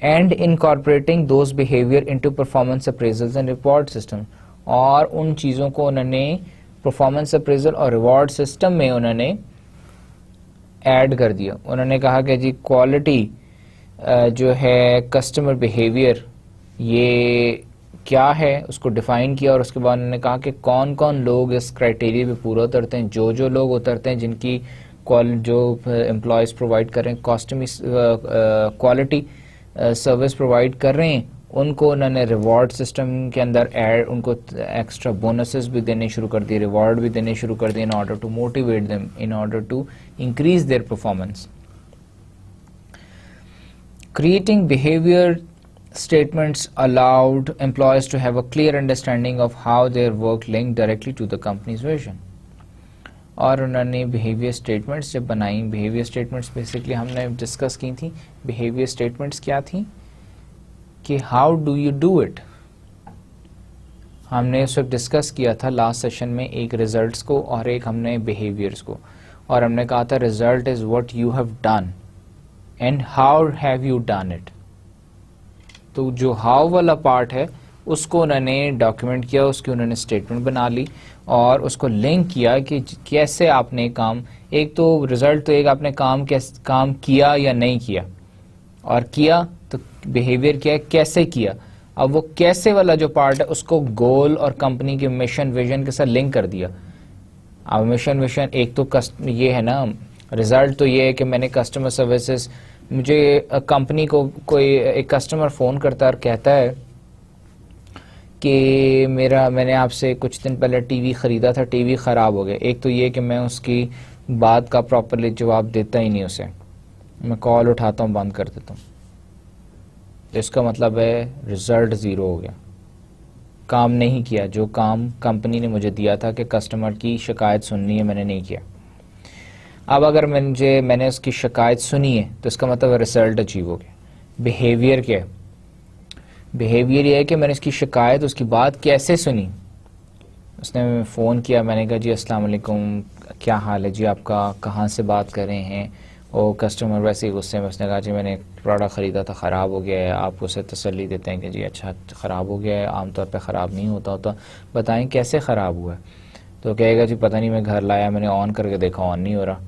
and incorporating those behaviour into performance appraisals and reward system. اور ان چیزوں کو انہوں نے پرفارمنس اپریزل اور ریوارڈ سسٹم میں انہوں نے ایڈ کر دیا. انہوں نے کہا کہ جی کوالٹی جو ہے کسٹمر بیہیویئر یہ کیا ہے اس کو ڈیفائن کیا, اور اس کے بعد انہوں نے کہا کہ کون کون لوگ اس کرائٹیریا پہ پورا اترتے ہیں. جو لوگ اترتے ہیں جن کی جو امپلائیز پرووائڈ کر رہے ہیں کوالٹی سروس پرووائڈ کر رہے ہیں, ان کو انہوں نے ریوارڈ سسٹم کے اندر ایڈ, ان کو ایکسٹرا بونسز بھی دینے شروع کر دیے, ریوارڈ بھی دینے شروع کر دیے, in order to motivate them, in order to increase their performance. Creating behavior statements allowed employees to have a clear understanding of how their work linked directly to the company's vision. اور انہوں نے behaviour statements جب بنائیں, behaviour statements basically ہم نے discuss کی تھیں. Behaviour statements کیا تھیں کہ how do you do it, ہم نے اس وقت ڈسکس کیا تھا لاسٹ سیشن میں, ایک ریزلٹس کو اور ایک ہم نے بیہیویئرس کو, اور ہم نے کہا تھا result is what you have done and how have you done it. تو جو ہاؤ والا پارٹ ہے اس کو انہوں نے ڈاکیومنٹ کیا, اس کی انہوں نے اسٹیٹمنٹ بنا لی اور اس کو لنک کیا کہ کیسے آپ نے کام, ایک تو رزلٹ تو ایک آپ نے کام کیا یا نہیں کیا, اور کیا تو بیہیویئر کیا ہے, کیسے کیا. اب وہ کیسے والا جو پارٹ ہے اس کو گول اور کمپنی کے مشن ویژن کے ساتھ لنک کر دیا. اب مشن ویژن ایک تو یہ ہے نا, رزلٹ تو یہ ہے کہ میں نے کسٹمر سروسز, مجھے کمپنی کو کوئی ایک کسٹمر فون کرتا ہے اور کہتا ہے کہ میں نے آپ سے کچھ دن پہلے ٹی وی خریدا تھا, ٹی وی خراب ہو گیا. ایک تو یہ کہ میں اس کی بات کا پراپرلی جواب دیتا ہی نہیں اسے, میں کال اٹھاتا ہوں بند کر دیتا ہوں. اس کا مطلب ہے رزلٹ زیرو ہو گیا, کام نہیں کیا. جو کام کمپنی نے مجھے دیا تھا کہ کسٹمر کی شکایت سننی ہے, میں نے نہیں کیا. اب اگر میں نے اس کی شکایت سنی ہے تو اس کا مطلب رزلٹ اچیو ہو گیا. بیہیویئر کیا ہے؟ بیہیویئر یہ ہے کہ میں نے اس کی شکایت, اس کی بات کیسے سنی. اس نے فون کیا, میں نے کہا جی السلام علیکم, کیا حال ہے جی آپ کا, کہاں سے بات کر رہے ہیں. اور کسٹمر ویسے ہی غصے میں, اس نے کہا جی میں نے پروڈکٹ خریدا تھا خراب ہو گیا ہے. آپ اسے تسلی دیتے ہیں کہ جی اچھا خراب ہو گیا ہے, عام طور پہ خراب نہیں ہوتا, بتائیں کیسے خراب ہوا ہے. تو کہے گا جی پتہ نہیں, میں گھر لایا, میں نے آن کر کے دیکھا آن نہیں ہو رہا.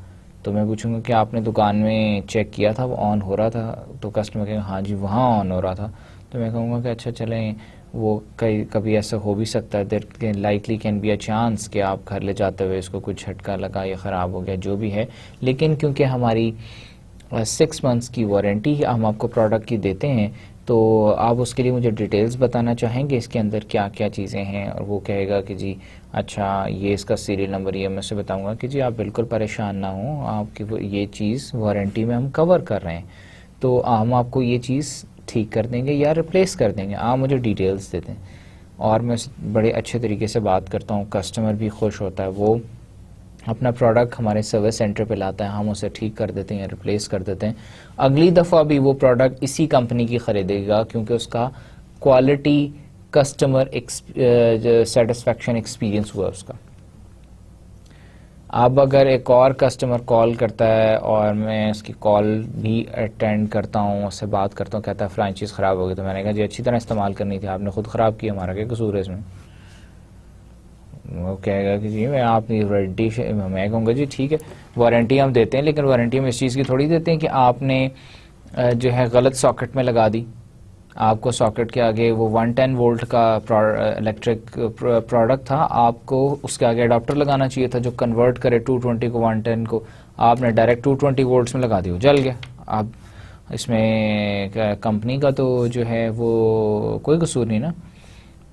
تو میں پوچھوں گا کہ آپ نے دکان میں چیک کیا تھا وہ آن ہو رہا تھا. تو کسٹمر کہے گا ہاں جی وہاں آن ہو رہا تھا. تو میں کہوں گا کہ اچھا چلیں, وہ کبھی ایسا ہو بھی سکتا ہے, there likely can be a chance کہ آپ گھر لے جاتے ہوئے اس کو کچھ جھٹکا لگا, یہ خراب ہو گیا, جو بھی ہے. لیکن کیونکہ ہماری 6 months کی وارنٹی ہم آپ کو پروڈکٹ کی دیتے ہیں, تو آپ اس کے لیے مجھے ڈیٹیلز بتانا چاہیں گے اس کے اندر کیا کیا چیزیں ہیں. اور وہ کہے گا کہ جی اچھا یہ اس کا سیریل نمبر, یہ میں سے بتاؤں گا کہ جی آپ بالکل پریشان نہ ہوں, آپ کی یہ چیز وارنٹی میں ہم کور کر رہے ہیں, تو ہم آپ کو یہ چیز ٹھیک کر دیں گے یا ریپلیس کر دیں گے, آپ مجھے ڈیٹیلز دے دیں. اور میں بڑے اچھے طریقے سے بات کرتا ہوں, کسٹمر بھی خوش ہوتا ہے, وہ اپنا پروڈکٹ ہمارے سروس سینٹر پہ لاتا ہے, ہم اسے ٹھیک کر دیتے ہیں یا ریپلیس کر دیتے ہیں. اگلی دفعہ بھی وہ پروڈکٹ اسی کمپنی کی خریدے گا کیونکہ اس کا کوالٹی کسٹمر سیٹسفیکشن ایکسپیرینس ہوا اس کا. اب اگر ایک اور کسٹمر کال کرتا ہے اور میں اس کی کال بھی اٹینڈ کرتا ہوں, اس سے بات کرتا ہوں, کہتا ہے فلان چیز خراب ہو گئی, تو میں نے کہا جی اچھی طرح استعمال کرنی تھی, آپ نے خود خراب کی, ہمارا کیا قصور ہے اس میں. وہ کہے گا کہ جی میں آپ کی وارنٹی, میں کہوں گا جی ٹھیک ہے وارنٹی ہم دیتے ہیں, لیکن وارنٹی ہم اس چیز کی تھوڑی دیتے ہیں کہ آپ نے جو ہے غلط ساکٹ میں لگا دی, آپ کو ساکٹ کے آگے وہ 110 وولٹ کا الیکٹرک پروڈکٹ تھا, آپ کو اس کے آگے اڈاپٹر لگانا چاہیے تھا جو کنورٹ کرے 220 کو 110 کو, آپ نے ڈائریکٹ 220 وولٹس میں لگا دی, جل گیا. اب اس میں کمپنی کا تو جو ہے وہ کوئی قصور نہیں نا.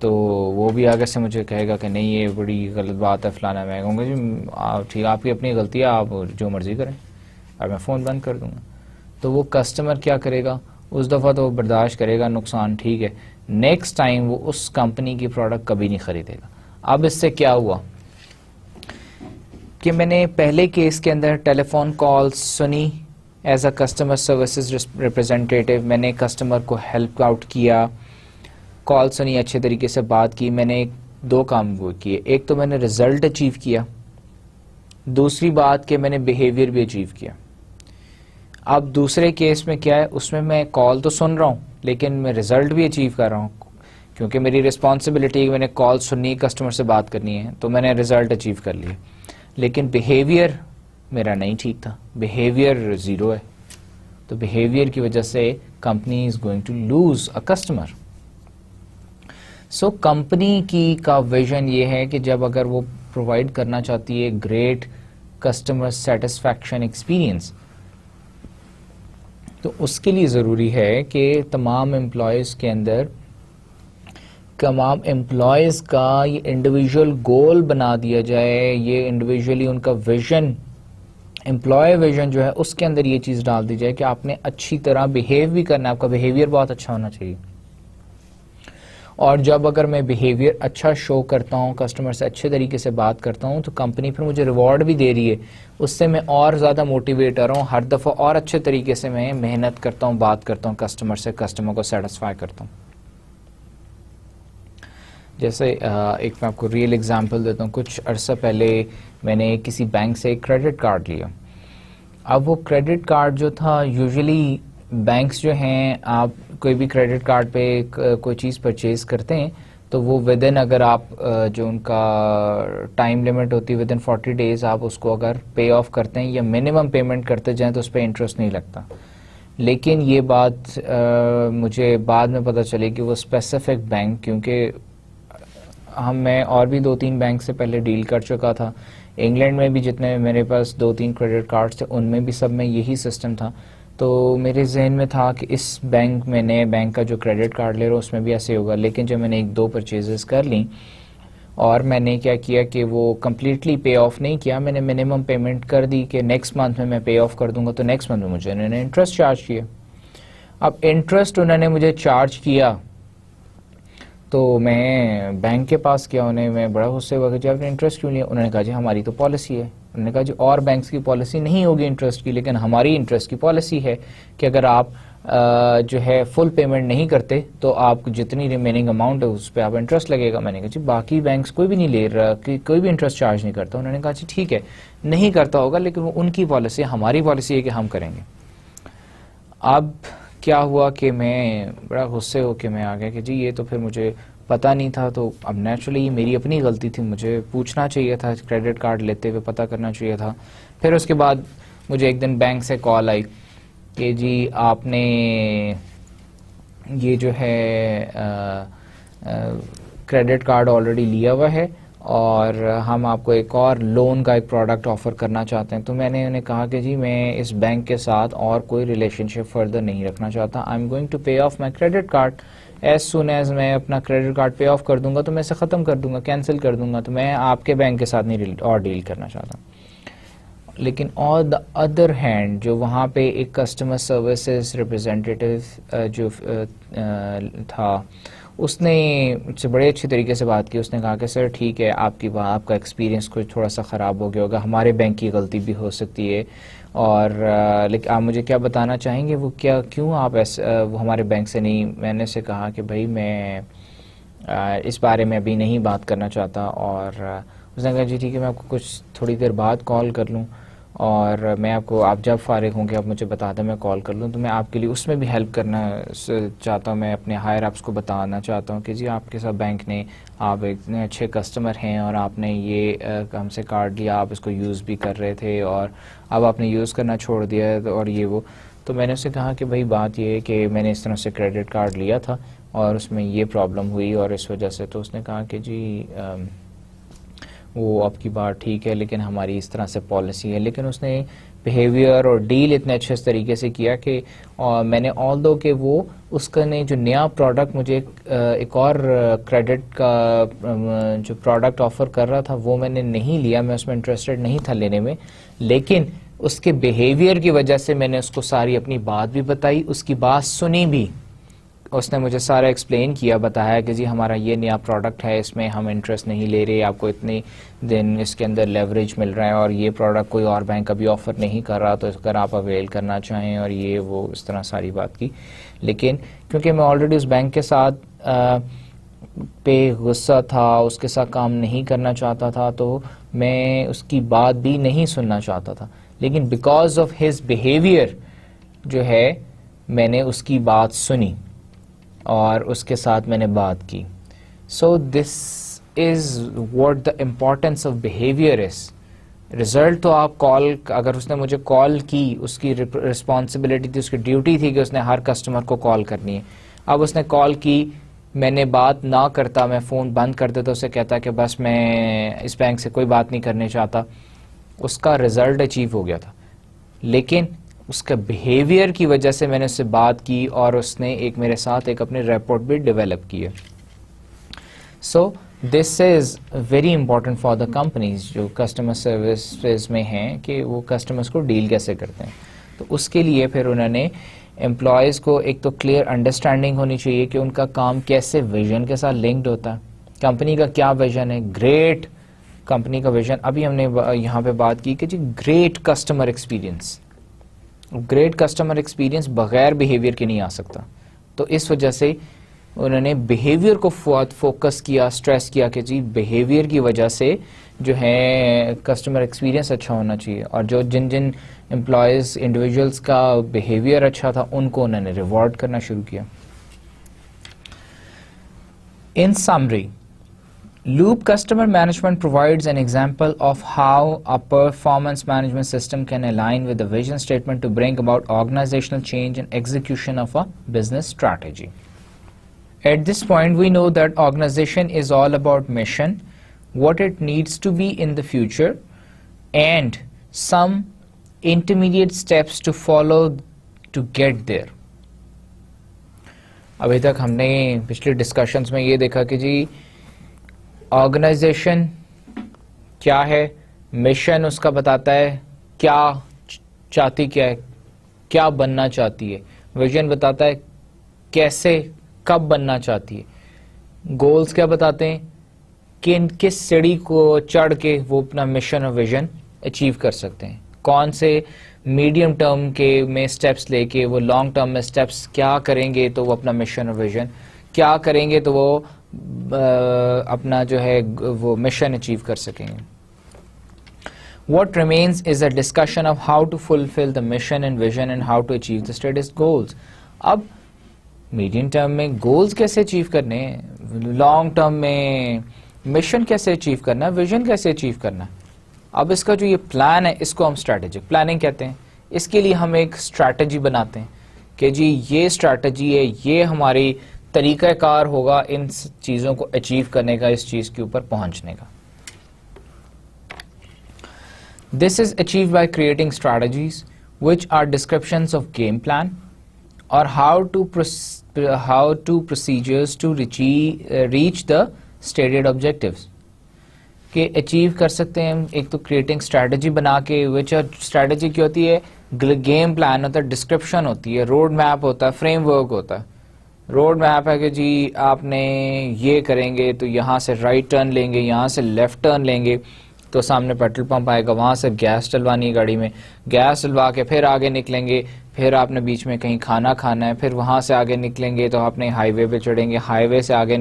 تو وہ بھی آگے سے مجھے کہے گا کہ نہیں یہ بڑی غلط بات ہے فلانا. میں کہوں گا جی ٹھیک, آپ کی اپنی غلطی ہے, آپ جو مرضی کریں, اور میں فون بند کر دوں گا. تو وہ کسٹمر کیا کرے گا, اس دفعہ تو وہ برداشت کرے گا نقصان, ٹھیک ہے, نیکسٹ ٹائم وہ اس کمپنی کی پروڈکٹ کبھی نہیں خریدے گا. اب اس سے کیا ہوا کہ میں نے پہلے کیس کے اندر ٹیلی فون کال سنی as a customer services representative, میں نے کسٹمر کو ہیلپ آؤٹ کیا, کال سنی, اچھے طریقے سے بات کی, میں نے 2 کام وہ کیے. ایک تو میں نے رزلٹ اچیو کیا, دوسری بات کہ میں نے بیہیویئر بھی اچیو کیا. اب دوسرے کیس میں کیا ہے, اس میں کال تو سن رہا ہوں لیکن میں رزلٹ بھی اچیو کر رہا ہوں, کیونکہ میری رسپانسبلٹی ہے, میں نے کال سننی, کسٹمر سے بات کرنی ہے, تو میں نے رزلٹ اچیو کر لیا. لیکن بیہیویئر میرا نہیں ٹھیک تھا, بیہیویئر زیرو ہے. تو بیہیویئر کی وجہ سے company is going to lose a customer. So company کا ویژن یہ ہے کہ جب اگر وہ پرووائڈ کرنا چاہتی ہے گریٹ کسٹمر سیٹسفیکشن ایکسپیرئنس, تو اس کے لیے ضروری ہے کہ تمام امپلائیز کے اندر, تمام امپلائیز کا یہ انڈیویجول گول بنا دیا جائے, یہ انڈیویجولی ان کا ویژن, امپلائی ویژن جو ہے اس کے اندر یہ چیز ڈال دی جائے کہ آپ نے اچھی طرح بیہیو بھی کرنا ہے, آپ کا بیہیویئر بہت اچھا ہونا چاہیے. اور جب اگر میں بیہیویئر اچھا شو کرتا ہوں, کسٹمر سے اچھے طریقے سے بات کرتا ہوں, تو کمپنی پھر مجھے ریوارڈ بھی دے رہی ہے, اس سے میں اور زیادہ موٹیویٹ ہو رہا ہوں, ہر دفعہ اور اچھے طریقے سے میں محنت کرتا ہوں, بات کرتا ہوں کسٹمر سے, کسٹمر کو سیٹسفائی کرتا ہوں. جیسے ایک میں آپ کو ریئل ایگزامپل دیتا ہوں. کچھ عرصہ پہلے میں نے کسی بینک سے ایک کریڈٹ کارڈ لیا. اب وہ کریڈٹ کارڈ جو تھا, یوزلی بینکس جو ہیں آپ کوئی بھی کریڈٹ کارڈ پہ کوئی چیز پرچیز کرتے ہیں تو وہ ود ان اگر آپ جو ان کا ٹائم لمٹ ہوتی ہے ود ان 40 days آپ اس کو اگر پے آف کرتے ہیں یا منیمم پیمنٹ کرتے جائیں تو اس پہ انٹرسٹ نہیں لگتا. لیکن یہ بات مجھے بعد میں پتہ چلی کہ وہ اسپیسیفک بینک، کیونکہ میں اور بھی 2-3 بینک سے پہلے ڈیل کر چکا تھا، انگلینڈ میں بھی جتنے میرے پاس 2-3 کریڈٹ کارڈز تھے ان میں بھی سب میں یہی سسٹم تھا. تو میرے ذہن میں تھا کہ اس بینک میں نئے بینک کا جو کریڈٹ کارڈ لے رہا ہوں اس میں بھی ایسے ہوگا. لیکن جب میں نے 1-2 پرچیزز کر لیں اور میں نے کیا کیا کہ وہ کمپلیٹلی پے آف نہیں کیا، میں نے منیمم پیمنٹ کر دی کہ نیکسٹ منتھ میں پے آف کر دوں گا، تو نیکسٹ منتھ میں مجھے انہوں نے انٹرسٹ چارج کیا. اب انٹرسٹ انہوں نے مجھے چارج کیا تو میں بینک کے پاس کیا، میں بڑا غصے ہوا کہ جی آپ نے انٹرسٹ کیوں لیا؟ انہوں نے کہا جی ہماری تو پالیسی ہے. انہوں نے کہا جی اور بینکس کی پالیسی نہیں ہوگی انٹرسٹ کی، لیکن ہماری انٹرسٹ کی پالیسی ہے کہ اگر آپ جو ہے فل پیمنٹ نہیں کرتے تو آپ جتنی ریمیننگ اماؤنٹ ہے اس پہ آپ انٹرسٹ لگے گا. میں نے کہا جی باقی بینکس کوئی بھی نہیں لے رہا، کوئی بھی انٹرسٹ چارج نہیں کرتا. انہوں نے کہا جی ٹھیک ہے نہیں کرتا ہوگا لیکن وہ ان کی پالیسی ہے، ہماری پالیسی ہے کہ ہم کریں گے. اب کیا ہوا کہ میں بڑا غصے ہو کے میں آ گیا کہ جی یہ تو پھر مجھے پتہ نہیں تھا. تو اب نیچرلی میری اپنی غلطی تھی، مجھے پوچھنا چاہیے تھا، کریڈٹ کارڈ لیتے ہوئے پتہ کرنا چاہیے تھا. پھر اس کے بعد مجھے ایک دن بینک سے کال آئی کہ جی آپ نے یہ جو ہے کریڈٹ کارڈ آلریڈی لیا ہوا ہے اور ہم آپ کو ایک اور لون کا ایک پروڈکٹ آفر کرنا چاہتے ہیں. تو میں نے انہیں کہا کہ جی میں اس بینک کے ساتھ اور کوئی ریلیشن شپ فردر نہیں رکھنا چاہتا. I am going to pay off my credit card as soon as میں اپنا کریڈٹ کارڈ پے آف کر دوں گا تو میں اسے ختم کر دوں گا، کینسل کر دوں گا. تو میں آپ کے بینک کے ساتھ نہیں اور ڈیل کرنا چاہتا. لیکن آن دا ادر ہینڈ جو وہاں پہ ایک کسٹمر سروسز ریپرزینٹیو جو تھا اس نے مجھ سے بڑے اچھے طریقے سے بات کی. اس نے کہا کہ سر ٹھیک ہے آپ کا ایکسپیرینس کچھ تھوڑا سا خراب ہو گیا ہوگا، ہمارے بینک کی غلطی بھی ہو سکتی ہے، اور لیکن آپ مجھے کیا بتانا چاہیں گے وہ کیوں آپ وہ ہمارے بینک سے نہیں؟ میں نے اسے کہا کہ بھائی میں اس بارے میں ابھی نہیں بات کرنا چاہتا. اور اس نے کہا جی ٹھیک ہے میں آپ کو کچھ تھوڑی دیر بعد کال کر لوں اور میں آپ جب فارغ ہوں گے آپ مجھے بتا دیں میں کال کر لوں. تو میں آپ کے لیے اس میں بھی ہیلپ کرنا چاہتا ہوں، میں اپنے ہائر اپس کو بتانا چاہتا ہوں کہ جی آپ کے ساتھ بینک نے، آپ اتنے اچھے کسٹمر ہیں اور آپ نے یہ ہم سے کارڈ لیا، آپ اس کو یوز بھی کر رہے تھے اور اب آپ نے یوز کرنا چھوڑ دیا ہے اور یہ وہ. تو میں نے اسے کہا کہ بھائی بات یہ ہے کہ میں نے اس طرح سے کریڈٹ کارڈ لیا تھا اور اس میں یہ پرابلم ہوئی اور اس وجہ سے. تو اس نے کہا کہ جی وہ آپ کی بات ٹھیک ہے لیکن ہماری اس طرح سے پالیسی ہے. لیکن اس نے بیہیویئر اور ڈیل اتنے اچھے طریقے سے کیا کہ میں نے آل دو کہ وہ اس کا نے جو نیا پروڈکٹ مجھے ایک اور کریڈٹ کا جو پروڈکٹ آفر کر رہا تھا وہ میں نے نہیں لیا، میں اس میں انٹرسٹڈ نہیں تھا لینے میں. لیکن اس کے بیہیویئر کی وجہ سے میں نے اس کو ساری اپنی بات بھی بتائی، اس کی بات سنی بھی. اس نے مجھے سارا ایکسپلین کیا، بتایا کہ جی ہمارا یہ نیا پروڈکٹ ہے، اس میں ہم انٹرسٹ نہیں لے رہے، آپ کو اتنے دن اس کے اندر لیوریج مل رہا ہے اور یہ پروڈکٹ کوئی اور بینک ابھی آفر نہیں کر رہا تو اگر آپ اویل کرنا چاہیں اور یہ وہ اس طرح ساری بات کی. لیکن کیونکہ میں آلریڈی اس بینک کے ساتھ پہ غصہ تھا، اس کے ساتھ کام نہیں کرنا چاہتا تھا تو میں اس کی بات بھی نہیں سننا چاہتا تھا. لیکن بیکاز آف ہز بیہیویئر جو ہے میں نے اس کی بات سنی اور اس کے ساتھ میں نے بات کی. So this is what the importance of behaviour is. Result تو آپ کال، اگر اس نے مجھے کال کی اس کی رسپانسبلٹی تھی، اس کی ڈیوٹی تھی کہ اس نے ہر کسٹمر کو کال کرنی ہے. اب اس نے کال کی، میں نے بات نہ کرتا، میں فون بند کر دیتا، اسے کہتا کہ بس میں اس بینک سے کوئی بات نہیں کرنے چاہتا، اس کا رزلٹ اچیو ہو گیا تھا. لیکن اس کا بیہیویئر کی وجہ سے میں نے اس سے بات کی اور اس نے میرے ساتھ ایک اپنے رپورٹ بھی ڈیولپ کی ہے. So this is very important for the companies جو کسٹمر سروسز میں ہیں کہ وہ کسٹمرز کو ڈیل کیسے کرتے ہیں. تو اس کے لیے پھر انہوں نے امپلائیز کو ایک تو کلیئر انڈرسٹینڈنگ ہونی چاہیے کہ ان کا کام کیسے ویژن کے ساتھ لنکڈ ہوتا ہے، کمپنی کا کیا ویژن ہے. گریٹ کمپنی کا ویژن، ابھی ہم نے یہاں پہ بات کی کہ جی great customer experience. Great customer experience بغیر بیہیویئر کے نہیں آ سکتا. تو اس وجہ سے انہوں نے بیہیویئر کو فوکس کیا, اسٹریس کیا کہ جی بیہیویئر کی وجہ سے جو ہے کسٹمر ایکسپیرینس اچھا ہونا چاہیے, اور جن امپلائیز انڈیویجولس کا بیہیویئر اچھا تھا ان کو انہوں نے ریوارڈ کرنا شروع کیا. In summary, Loop Customer Management provides an example of how a performance management system can align with the vision statement to bring about organizational change and execution of a business strategy. At this point, we know that organization is all about mission, what it needs to be in the future, and some intermediate steps to follow to get there. ابھی تک ہم نے پچھلے discussions میں یہ دیکھا کہ جی organization کیا ہے, مشن اس کا بتاتا ہے کیا چاہتی کیا ہے, کیا بننا چاہتی ہے, ویژن بتاتا ہے کیسے کب بننا چاہتی ہے, گولز کیا بتاتے ہیں کہ کس سیڑھی کو چڑھ کے وہ اپنا مشن اور ویژن اچیو کر سکتے ہیں, کون سے میڈیم ٹرم کے میں سٹیپس لے کے وہ لانگ ٹرم میں سٹیپس کیا کریں گے تو وہ اپنا مشن اور ویژن کیا کریں گے تو وہ اپنا جو ہے وہ مشن اچیو کر سکیں گے. What remains is a discussion of how to fulfill the mission and vision and how to achieve the stated goals. اب میڈیم ٹرم میں گولز کیسے اچیو کرنے ہیں, لانگ ٹرم میں مشن کیسے اچیو کرنا ہے, ویژن کیسے اچیو کرنا ہے. اب اس کا جو یہ پلان ہے اس کو ہم اسٹریٹجک پلاننگ کہتے ہیں. اس کے لیے ہم ایک اسٹریٹجی بناتے ہیں کہ جی یہ اسٹریٹجی ہے, یہ ہماری طریقہ کار ہوگا ان چیزوں کو اچیو کرنے کا, اس چیز کے اوپر پہنچنے کا. This is achieved by creating strategies which are descriptions of game plan or how to procedures to reach the stated objectives. کہ اچیو کر سکتے ہیں ہم ایک تو کریٹنگ اسٹریٹجی بنا کے, وچ اسٹریٹجی کی ہوتی ہے, گیم پلان ہوتا ہے, ڈسکرپشن ہوتی ہے, روڈ میپ ہوتا ہے, فریم ورک ہوتا ہے. روڈ میپ ہے کہ جی آپ نے یہ کریں گے تو یہاں سے رائٹ ٹرن لیں گے, یہاں سے لیفٹ ٹرن لیں گے تو سامنے پیٹرول پمپ آئے گا, وہاں سے گیس ڈلوانی ہے گاڑی میں, گیس ڈلوا کے پھر آگے نکلیں گے, پھر آپ نے بیچ میں کہیں کھانا کھانا ہے, پھر وہاں سے آگے نکلیں گے تو آپ نے ہائی وے پہ چڑھیں گے, ہائی وے سے آگے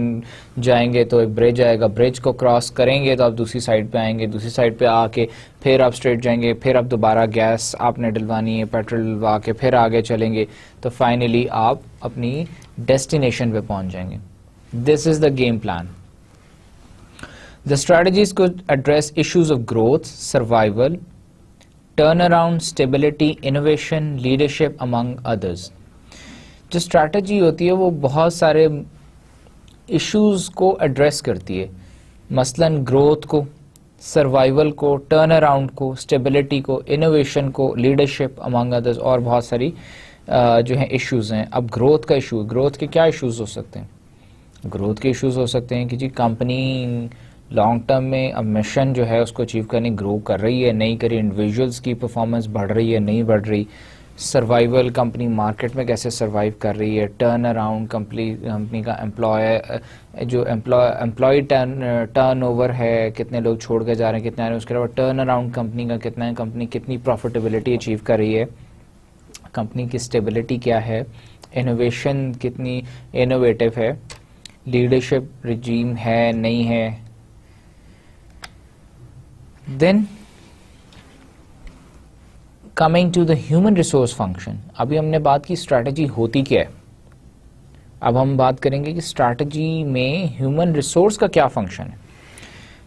جائیں گے تو ایک برج آئے گا, برج کو کراس کریں گے تو آپ دوسری سائڈ پہ آئیں گے, دوسری سائڈ پہ آ کے پھر آپ اسٹریٹ جائیں گے, پھر آپ دوبارہ گیس آپ نے ڈلوانی ہے, پیٹرول ڈلوا کے پھر آگے چلیں گے تو فائنلی آپ اپنی ڈیسٹینیشن پہ پہنچ جائیں گے. This is the game plan. The strategies could address issues of growth, survival, turnaround, stability, innovation, leadership among others. جو اسٹریٹجی ہوتی ہے وہ بہت سارے ایشوز کو ایڈریس کرتی ہے, مثلاً گروتھ کو, سروائیول کو, ٹرن اراؤنڈ کو, اسٹیبلٹی کو, انوویشن کو, لیڈرشپ امانگ ادرز, اور بہت ساری جو ہیں ایشوز ہیں. اب گروتھ کا ایشو, گروتھ کے کیا ایشوز ہو سکتے ہیں؟ گروتھ کے ایشوز ہو سکتے ہیں کہ جی کمپنی لانگ ٹرم میں اب مشن جو ہے اس کو اچیو کرنے گرو کر رہی ہے, نہیں کری, انڈیویجولس کی پرفارمنس بڑھ رہی ہے, نہیں بڑھ رہی, سروائیول کمپنی مارکیٹ میں کیسے سروائیو کر رہی ہے, ٹرن اراؤنڈ کمپنی کا امپلائی ٹرن اوور ہے, کتنے لوگ چھوڑ کے جا رہے ہیں, کتنے آ رہے ہیں, اس کے علاوہ ٹرن اراؤنڈ کمپنی کا کتنا ہے, کمپنی کتنی پروفیٹیبلٹی اچیو کر رہی ہے, کمپنی کی اسٹیبلٹی کیا ہے, انوویشن کتنی انوویٹو ہے, لیڈرشپ رجیم ہے نہیں ہے. Then coming to the human resource function, ابھی ہم نے بات کی اسٹریٹجی ہوتی کیا ہے, اب ہم بات کریں گے کہ اسٹریٹجی میں ہیومن ریسورس کا کیا فنکشن ہے.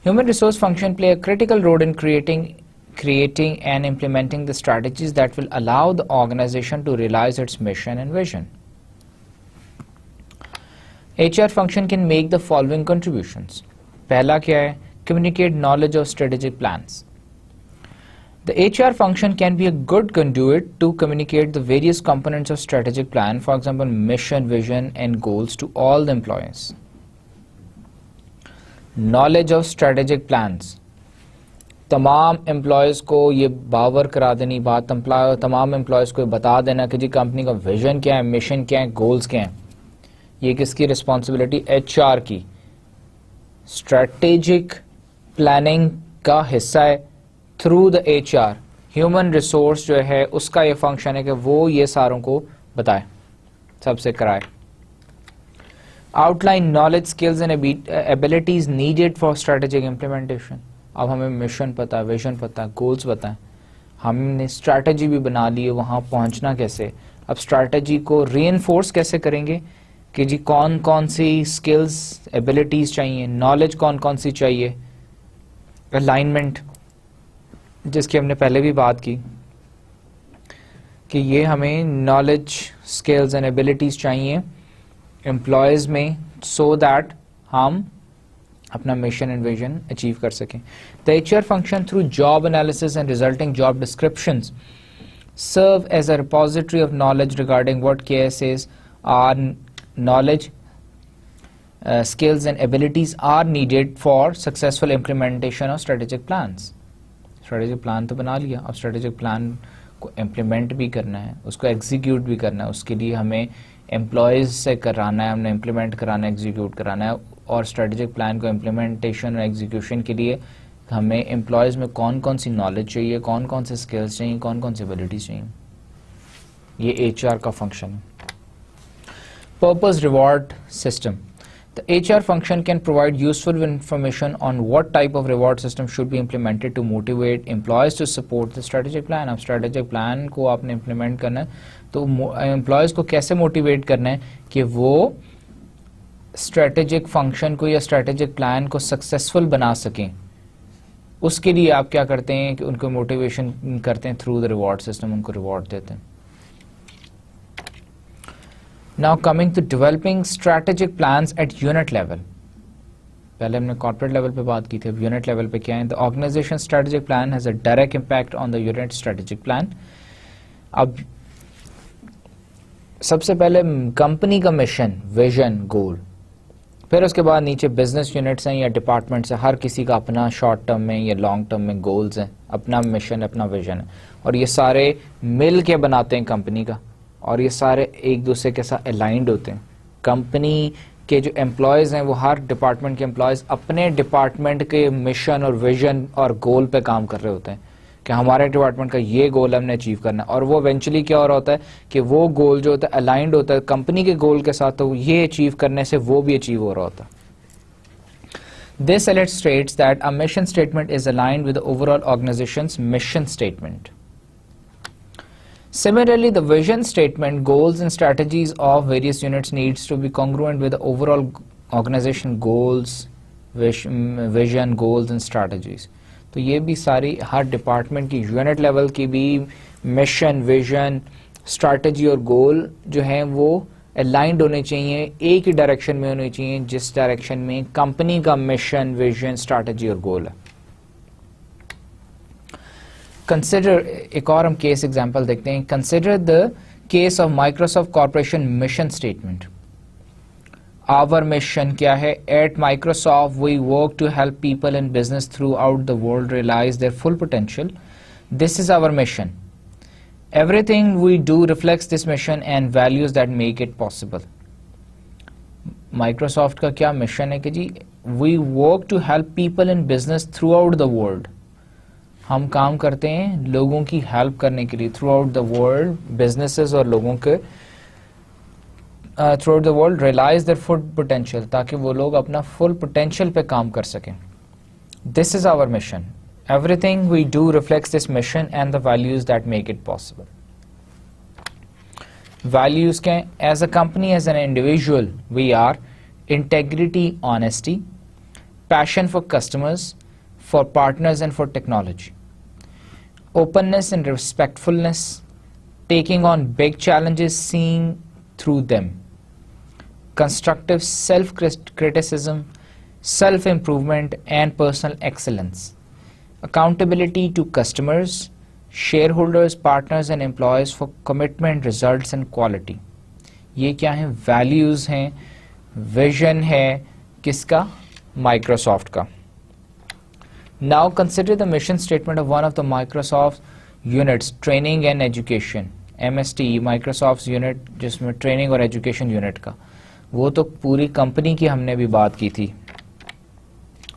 Human resource function play a critical role in creating and implementing the strategies that will allow the organization to realize its mission and vision. HR function can make the following contributions. پہلا کیا ہے؟ Communicate knowledge of strategic plans. The HR function can be a good conduit to communicate the various components of strategic plan, for example, mission, vision, and goals to all the employees. Knowledge of strategic plans. تمام employees کو یہ باور کرا دینی بات, تمام employees کو بتا دینا کہ جی کمپنی کا ویژن کیا ہے, مشن کیا ہے, گولز کیا ہیں. یہ کس کی رسپانسبلٹی؟ ایچ آر کی. اسٹریٹجک پلاننگ کا حصہ ہے through the H R. Human resource جو ہے اس کا یہ فنکشن ہے کہ وہ یہ ساروں کو بتائے, سب سے کرائے. Outline knowledge, skills and abilities needed for strategic implementation. اب ہمیں مشن پتا ہے, ویژن پتا ہے, گولز پتا ہے, ہم نے اسٹریٹجی بھی بنا لی ہے, وہاں پہنچنا کیسے. اب اسٹریٹجی کو ری انفورس کیسے کریں گے کہ جی کون کون سی اسکلز ایبلٹیز چاہیے, نالج کون کون سی چاہیے, الائنمنٹ جس کی ہم نے پہلے بھی بات کی کہ یہ ہمیں نالج, اسکلز اینڈ ایبلٹیز چاہیے امپلائیز میں, سو دیٹ ہم اپنا مشن اینڈ ویژن اچیو کر سکیں. The HR function through job analysis and resulting job descriptions serve as a repository of knowledge regarding what KSAs are knowledge, skills and abilities are needed for successful implementation of strategic plans. Strategic plan تو بنا لیا, اب strategic plan کو implement بھی کرنا ہے, اس کو execute بھی کرنا ہے, اس کے لیے ہمیں employees سے کرانا ہے, ہم نے implement کرانا ہے, execute کرانا ہے. اور اسٹریٹجک پلان کو امپلیمنٹیشن اور ایگزیکیوشن کے لیے ہمیں امپلائیز میں کون کون سی نالج چاہیے, کون کون سے اسکلس چاہیے, کون کون سی ایبلٹیز چاہیے. یہ ایچ آر کا فنکشن ہے. Purpose reward system. The HR function can provide useful information on what type of reward system should be implemented to motivate employees to support the strategic plan. اب strategic plan کو آپ نے implement کرنا ہے تو employees کو کیسے motivate کرنا ہے کہ وہ اسٹریٹجک فنکشن کو یا اسٹریٹجک پلان کو سکسیسفل بنا سکیں. اس کے لیے آپ کیا کرتے ہیں کہ ان کو موٹیویشن کرتے ہیں تھرو دا ریوارڈ سسٹم, ان کو ریوارڈ دیتے ہیں. Now coming to developing strategic plans at unit level. پہلے ہم نے کارپوریٹ لیول پہ بات کی تھی, اب یونٹ لیول پہ کیا ہے. The organisation strategic plan has a direct impact on the unit strategic plan. اب سب سے پہلے کمپنی کا مشن, ویژن, گول, پھر اس کے بعد نیچے بزنس یونٹس ہیں یا ڈپارٹمنٹس ہیں, ہر کسی کا اپنا شارٹ ٹرم میں یا لانگ ٹرم میں گولز ہیں, اپنا مشن, اپنا ویژن ہے, اور یہ سارے مل کے بناتے ہیں کمپنی کا, اور یہ سارے ایک دوسرے کے ساتھ الائنڈ ہوتے ہیں. کمپنی کے جو امپلائیز ہیں وہ ہر ڈپارٹمنٹ کے امپلائیز اپنے ڈپارٹمنٹ کے مشن اور ویژن اور گول پہ کام کر رہے ہوتے ہیں کہ ہمارے ڈپارٹمنٹ کا یہ گول ہم نے اچیو کرنا ہے, اور وہ ایونچولی کیا ہو رہا ہوتا ہے کہ وہ گول جو ہوتا ہے الائنڈ ہوتا ہے کمپنی کے گول کے ساتھ, تو یہ اچیو کرنے سے وہ بھی اچیو ہو رہا ہوتا ہے. This illustrates that a mission statement is aligned with the overall organization's mission statement. Similarly, the vision statement, goals and strategies of various units needs to be congruent with the overall organization goals, vision, goals and strategies. تو یہ بھی ساری ہر department کی unit level کی بھی mission, vision, strategy اور گول جو ہیں وہ الائنڈ ہونے چاہیے, ایک ہی ڈائریکشن میں ہونے چاہیے جس ڈائریکشن میں کمپنی کا مشن, ویژن, اسٹریٹجی اور گول ہے. کنسیڈر, ایک اور ہم کیس ایگزامپل دیکھتے ہیں. Consider the case of Microsoft corporation mission statement. Our mission کیا ہے؟ At Microsoft we work to help people in business throughout the world realize their full potential. This is our mission. Everything we do reflects this mission and values that make it possible. Microsoft کا کیا mission ہے کہ جی we work to help people in business throughout the world. ہم کام کرتے ہیں لوگوں کی help کرنے کے لیے throughout the world, businesses اور لوگوں کے throughout the world realize their full potential, تاکہ وہ لوگ اپنا full potential پہ کام کر سکیں. This is our mission. Everything we do reflects this mission and the values that make it possible. Values کیا ہیں؟ As a company, as an individual, we are integrity, honesty, passion for customers, for partners and for technology, openness and respectfulness, taking on big challenges, seeing through them, constructive self-criticism, self-improvement and personal excellence, accountability to customers, shareholders, partners and employees for commitment, results and quality. یہ کیا ہیں؟ Values ہیں, vision ہے کس کا؟ Microsoft کا. Now consider the mission statement of one of the Microsoft units, training and education. MST, Microsoft's unit جس میں ٹریننگ اور ایجوکیشن یونٹ کا, وہ تو پوری کمپنی کی ہم نے بھی بات کی تھی.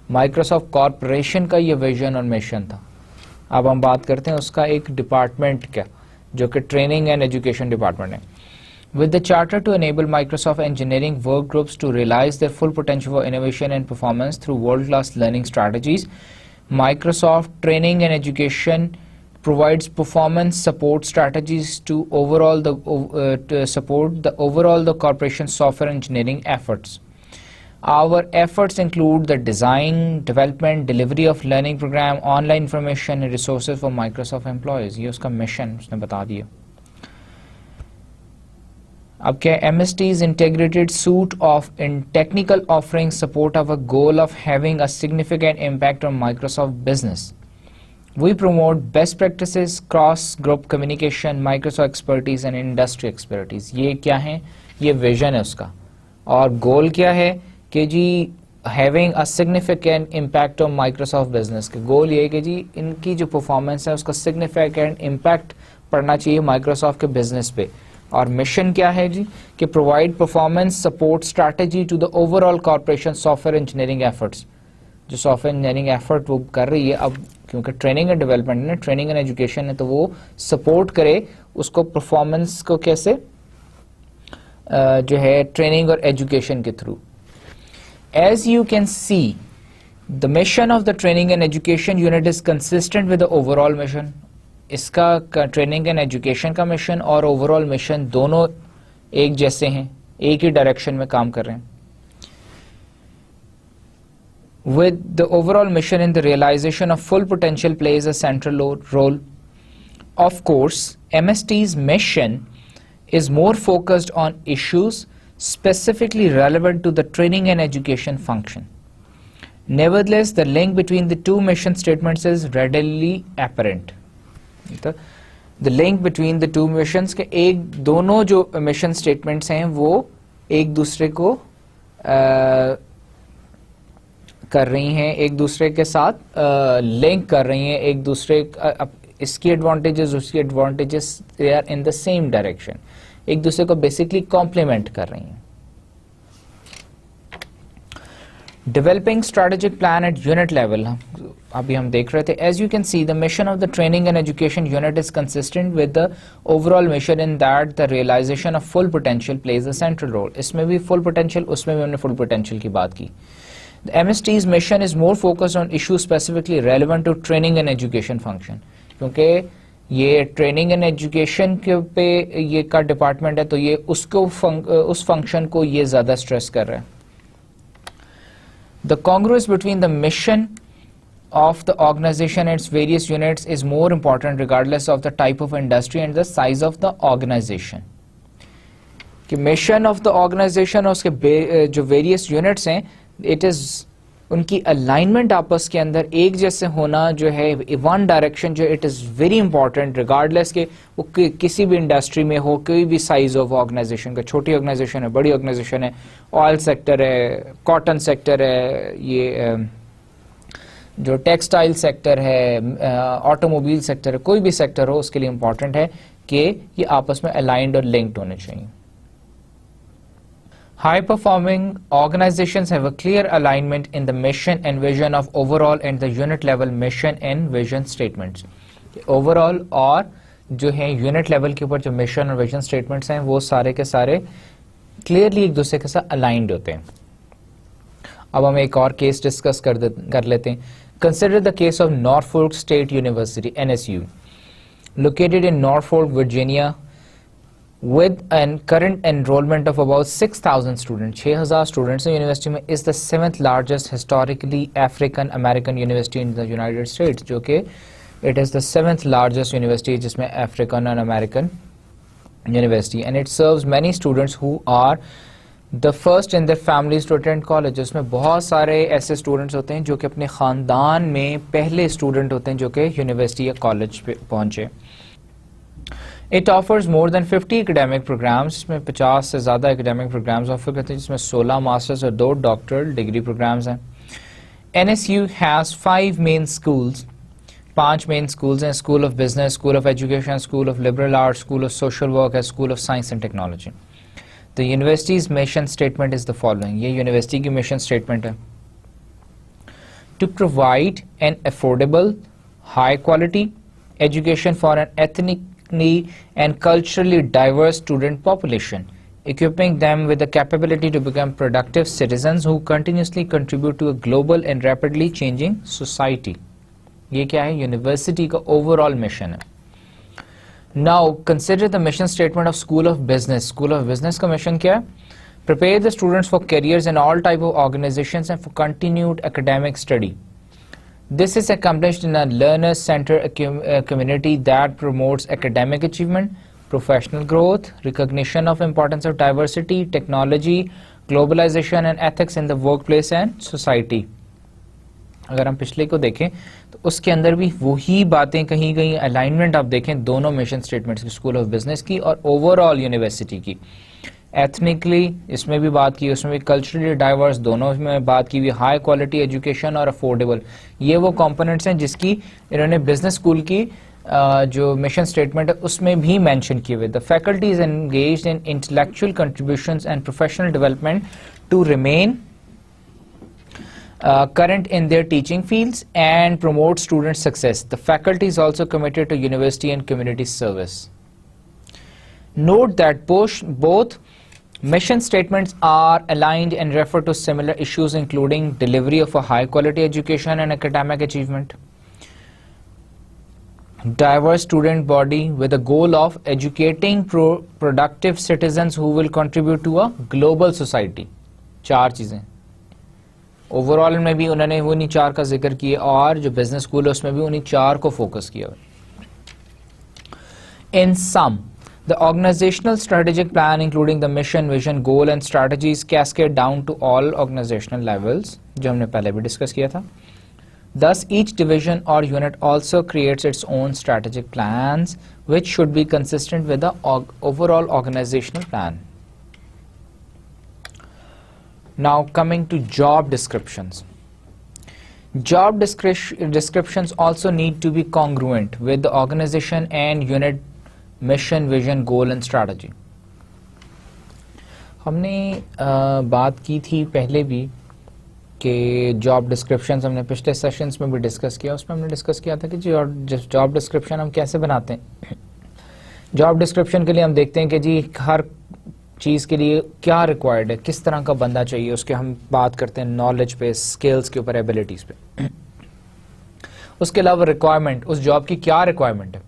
مائکروسافٹ کارپوریشن کا یہ ویژن اور مشن تھا. اب ہم بات کرتے ہیں اس کا ایک ڈپارٹمنٹ کا جو کہ ٹریننگ اینڈ ایجوکیشن ڈپارٹمنٹ ہے. with the charter to enable Microsoft engineering work groups to realize their full potential for innovation and performance through world-class learning strategies. Microsoft Training and Education provides performance support strategies to support the corporation's software engineering efforts. Our efforts include the design, development, delivery of learning program, online information and resources for Microsoft employees. یہ اس کا mission اس نے بتا دیا. اب کیا MST's integrated suite of technical offerings support our goal of having a significant impact on Microsoft business. We promote best practices, cross-group communication, Microsoft expertise and industry expertise. یہ کیا ہے؟ یہ ویژن ہے اس کا. اور گول کیا ہے کہ جی having a significant impact on Microsoft business. کہ گول یہ ہے کہ جی ان کی جو پرفارمنس ہے اس کا significant impact پڑنا چاہیے Microsoft کے بزنس پہ. اور مشن کیا ہے جی کہ provide performance support strategy to the overall corporation software engineering efforts. جو سافٹ ویئر انجینئرنگ ایفرٹ وہ کر رہی ہے اب کیونکہ ٹریننگ اینڈ ڈیولپمنٹ ہے، ٹریننگ اینڈ ایجوکیشن ہے، تو وہ سپورٹ کرے اس کو پرفارمنس کو کیسے جو ہے ٹریننگ اور ایجوکیشن کے through. As you can see the mission of the training and education unit is consistent with the overall mission. اس کا ٹریننگ اینڈ ایجوکیشن کا مشن اور اوور آل مشن دونوں ایک جیسے ہیں، ایک ہی ڈائریکشن میں کام کر رہے ہیں. With the overall mission in the realization of full potential plays a central role. Of course, MST's mission is more focused on issues specifically relevant to the training and education function. Nevertheless, the link between the two mission statements is readily apparent. The link between the two missions کے ایک دونوں جو mission statements ہیں وہ ایک دوسرے کو کر رہی ہیں، ایک دوسرے کے ساتھ لنک کر رہی ہیں، ایک دوسرے اس کی ایڈوانٹیجز اس کی advantages they are in the same direction, ایک دوسرے کو بیسکلی کمپلیمنٹ کر رہی ہیں. Developing strategic plan at unit level ابھی ہم دیکھ رہے تھے. As you can see the mission of the training and education unit is consistent with the overall mission in that the realisation of full potential plays a central role. اس میں بھی full potential, اس میں بھی ہم نے full potential کی بات کی. The MST's mission is more focused on issues specifically relevant to training and education function. کیونکہ یہ ٹریننگ اینڈ ایجوکیشن کے پہ یہ کا ڈپارٹمنٹ ہے تو یہ اس فنکشن کو یہ زیادہ اسٹریس کر رہا ہے. The congruence between the mission of the organization and its various units is more important regardless of the type of industry and the size of the organization. کہ مشن آف دا آرگنائزیشن اور اس کے جو various units ہیں it is ان کی alignment آپس کے اندر ایک جیسے ہونا جو ہے ون ڈائریکشن جو it is very important regardless کہ وہ کسی بھی انڈسٹری میں ہو، کوئی بھی سائز آف آرگنائزیشن کا، چھوٹی آرگنائزیشن ہے، بڑی آرگنائزیشن ہے، آئل سیکٹر ہے، کاٹن سیکٹر ہے، یہ جو ٹیکسٹائل سیکٹر ہے، آٹو موبائل سیکٹر ہے، کوئی بھی سیکٹر ہو اس کے لیے امپورٹنٹ ہے کہ یہ آپس میں الائنڈ اور لنکڈ ہونے چاہیے. High performing organizations have a clear alignment in the mission and vision of overall and the unit level mission and vision statements. Overall اور جو ہے unit level کے اوپر جو mission اور vision statements ہیں وہ سارے کے سارے clearly ایک دوسرے کے ساتھ aligned ہوتے ہیں. اب ہم ایک اور کیس ڈسکس کر لیتے ہیں. Consider the case of Norfolk State University NSU located in Norfolk, Virginia with a current enrollment of about 6,000 students. 6,000 students in university میں is the 7th largest historically African American university in the United States. جو کہ it is the 7th largest university جس میں African and American university and it serves many students who are the first in their families to attend college. اس میں بہت سارے ایسے students ہوتے ہیں جو کہ اپنے خاندان میں پہلے اسٹوڈنٹ ہوتے ہیں جو کہ یونیورسٹی یا کالج پہ پہنچے. It offers more than 50 academic programs. اس میں 50 سے زیادہ academic programs آفر کرتے ہیں جس میں 16 ماسٹرز اور 2 ڈاکٹرل ڈگری پروگرامز ہیں. NSU has 5 main schools. 5 main schools ہیں: School of Business, School of Education, School of Liberal Arts, School of Social Work and School of Science and Technology. The university's mission statement is the following. یہ university کی mission statement ہے: To provide an affordable, high quality education for an ethnically and culturally diverse student population, equipping them with the capability to become productive citizens who continuously contribute to a global and rapidly changing society. یہ کیا ہے؟ University کا over all mission ہے. Now consider the mission statement of School of Business. School of Business کا mission کیا ہے؟ Prepare the students for careers in all type of organizations and for continued academic study. This is accomplished in a learner-centered community that promotes academic achievement, professional growth, recognition of importance of diversity, technology, globalization and ethics in the workplace and society. اگر ہم پچھلے کو دیکھیں تو اس کے اندر بھی وہی باتیں کہیں کہیں الائنمنٹ آپ دیکھیں دونوں مشن سٹیٹمنٹس کی، اسکول آف بزنس کی اور اوور آل یونیورسٹی کی. ایتھنکلی اس میں بھی بات کی، اس میں بھی کلچرلی ڈائیورس دونوں میں بات کی ہوئی، ہائی کوالٹی ایجوکیشن اور افورڈیبل، یہ وہ کمپوننٹس ہیں جس کی انہوں نے بزنس اسکول کی جو مشن اسٹیٹمنٹ ہے اس میں بھی مینشن کیے ہوئے. The faculty is engaged in intellectual contributions and professional development to remain current in their teaching fields and promote student success. The faculty is also committed to university and community service. Note that both mission statements are aligned and refer to similar issues including delivery of a high quality education and academic achievement, diverse student body with the goal of educating productive citizens who will contribute to a global society. چار چیزیں over all میں بھی انہوں نے انہیں چار کا ذکر کیا اور جو بزنس اسکول ہے اس میں بھی انہیں چار کو فوکس کیا. In sum, the organizational strategic plan including the mission, vision, goal and strategies cascade down to all organizational levels جو ہم نے پہلے بھی ڈسکس کیا تھا. Thus each division or unit also creates its own strategic plans which should be consistent with the overall organizational plan. Now coming to job descriptions. Job descriptions also need to be congruent with the organization and unit mission, vision, goal and strategy. ہم نے بات کی تھی پہلے بھی کہ job descriptions ہم نے پچھلے سیشنز میں بھی ڈسکس کیا، اس میں ہم نے ڈسکس کیا تھا کہ جاب ڈسکرپشن ہم کیسے بناتے ہیں. جاب ڈسکرپشن کے لیے ہم دیکھتے ہیں کہ جی ہر چیز کے لیے کیا ریکوائرڈ ہے، کس طرح کا بندہ چاہیے، اس کے ہم بات کرتے ہیں نالج پہ، اسکلز کے اوپر، ایبلٹیز پہ. اس کے علاوہ ریکوائرمنٹ، اس جاب کی کیا ریکوائرمنٹ ہے.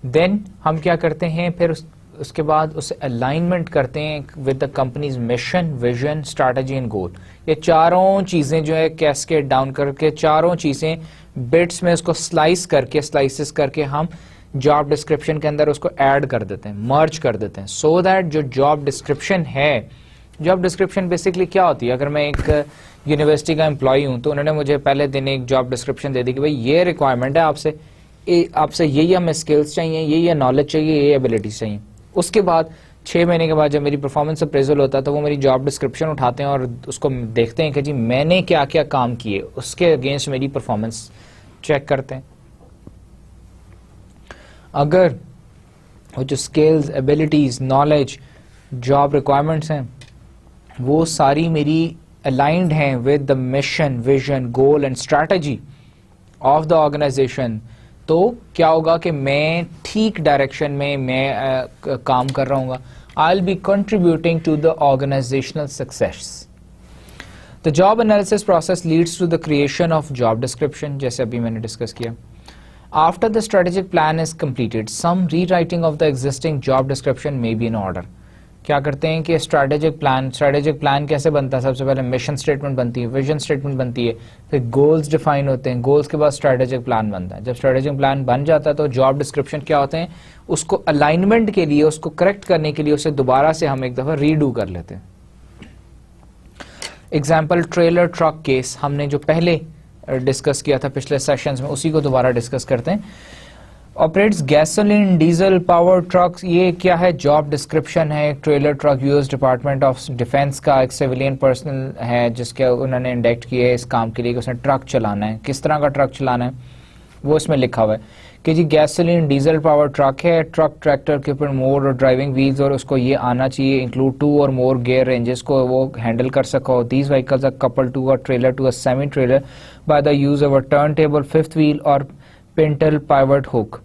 دین ہم کیا کرتے ہیں پھر اس کے بعد اسے الائنمنٹ کرتے ہیں with the company's mission, vision, strategy and goal. یہ چاروں چیزیں جو ہے کیسکیڈ ڈاؤن کر کے چاروں چیزیں بٹس میں اس کو سلائسز کر کے ہم جاب ڈسکرپشن کے اندر اس کو ایڈ کر دیتے ہیں، مرج کر دیتے ہیں، سو دیٹ جو جاب ڈسکرپشن ہے، جاب ڈسکرپشن بیسکلی کیا ہوتی ہے. اگر میں ایک یونیورسٹی کا امپلائی ہوں تو انہوں نے مجھے پہلے دن ایک جاب ڈسکرپشن دے دی کہ بھائی یہ ریکوائرمنٹ ہے آپ سے یہ ہمیں اسکلس چاہیے، یہ نالج چاہیے، یہ ایبلٹیز چاہیے. اس کے بعد 6 مہینے کے بعد جب میری پرفارمنس اپریزل ہوتا ہے تو وہ میری جاب ڈسکرپشن اٹھاتے ہیں اور اس کو دیکھتے ہیں کہ جی میں نے کیا کیا کام کیے، اس کے اگینسٹ میری پرفارمنس چیک کرتے ہیں. اگر وہ جو skills, abilities, knowledge, job requirements ہیں وہ ساری میری الائنڈ ہیں with the mission, vision, goal and strategy of the organisation, تو کیا ہوگا کہ میں ٹھیک ڈائریکشن میں کام کر رہا ہوں گا. I will be contributing to the organisational success. The job analysis process leads to the creation of job description, جیسے ابھی میں نے ڈسکس کیا. After the strategic plan is completed, some rewriting of the existing job description may be in order. کیا کرتے ہیں کہ strategic plan کیسے بنتا ہے؟ سب سے پہلے مشن اسٹیٹمنٹ بنتی ہے، ویژن اسٹیٹمنٹ بنتی ہے، پھر گولز ڈیفائن ہوتے ہیں، گولز کے بعد اسٹریٹجک پلان بنتا ہے. جب اسٹریٹجک پلان بن جاتا ہے تو جاب ڈسکرپشن کیا ہوتے ہیں، اس کو الائنمنٹ کے لیے، اس کو کریکٹ کرنے کے لیے اسے دوبارہ سے ہم ایک دفعہ ریڈو کر لیتے ہیں. ایگزامپل ٹریلر ٹرک کیس ہم نے جو پہلے ڈسکس کیا تھا پچھلے سیشنز میں، اسی کو دوبارہ ڈسکس کرتے ہیں. Operates gasoline diesel power trucks, یہ کیا ہے؟ جاب ڈسکرپشن ہے. ایک trailer truck US department of defence کا ایک سویلین پرسنل ہے جس کے انہوں نے انڈیکٹ کیا ہے اس کام کے لیے کہ اس نے ٹرک چلانا ہے. کس طرح کا ٹرک چلانا ہے وہ اس میں لکھا ہوا ہے کہ جی گیسولین ڈیزل پاور ٹرک ہے، ٹرک ٹریکٹر کے اوپر مور اور ڈرائیونگ ویلز، اور اس کو یہ آنا چاہیے انکلوڈ 2 اور مور گیئر رینجز کو وہ ہینڈل کر سکو. These vehicles are coupled to a trailer to a semi trailer by the use of a turn table, 5th wheel اور pintle pivot hook.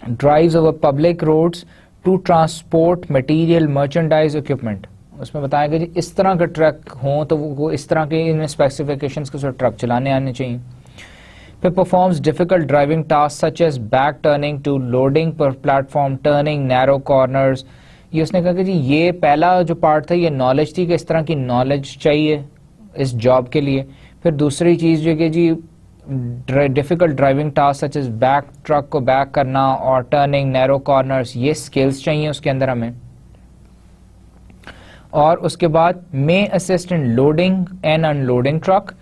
Drives over public roads to transport material merchandise equipment. اس میں بتایا گیا جی اس طرح کے truck ہوں تو وہ اس طرح کے ان اسپیسیفکیشنس کے ساتھ ٹرک چلانے آنے چاہیے. پھر performs difficult driving task such as back turning to loading پر platform turning narrow corners. یہ اس نے کہا کہ جی یہ پہلا جو پارٹ تھا یہ نالج تھی کہ اس طرح کی نالج چاہیے اس جاب کے لیے. پھر دوسری چیز جو کہ جی difficult driving task such as back truck کو بیک کرنا اور ٹرننگ نیرو کارنرز یہ اسکلس چاہیے اس کے اندر ہمیں. اور اس کے بعد may assist in loading and unloading truck,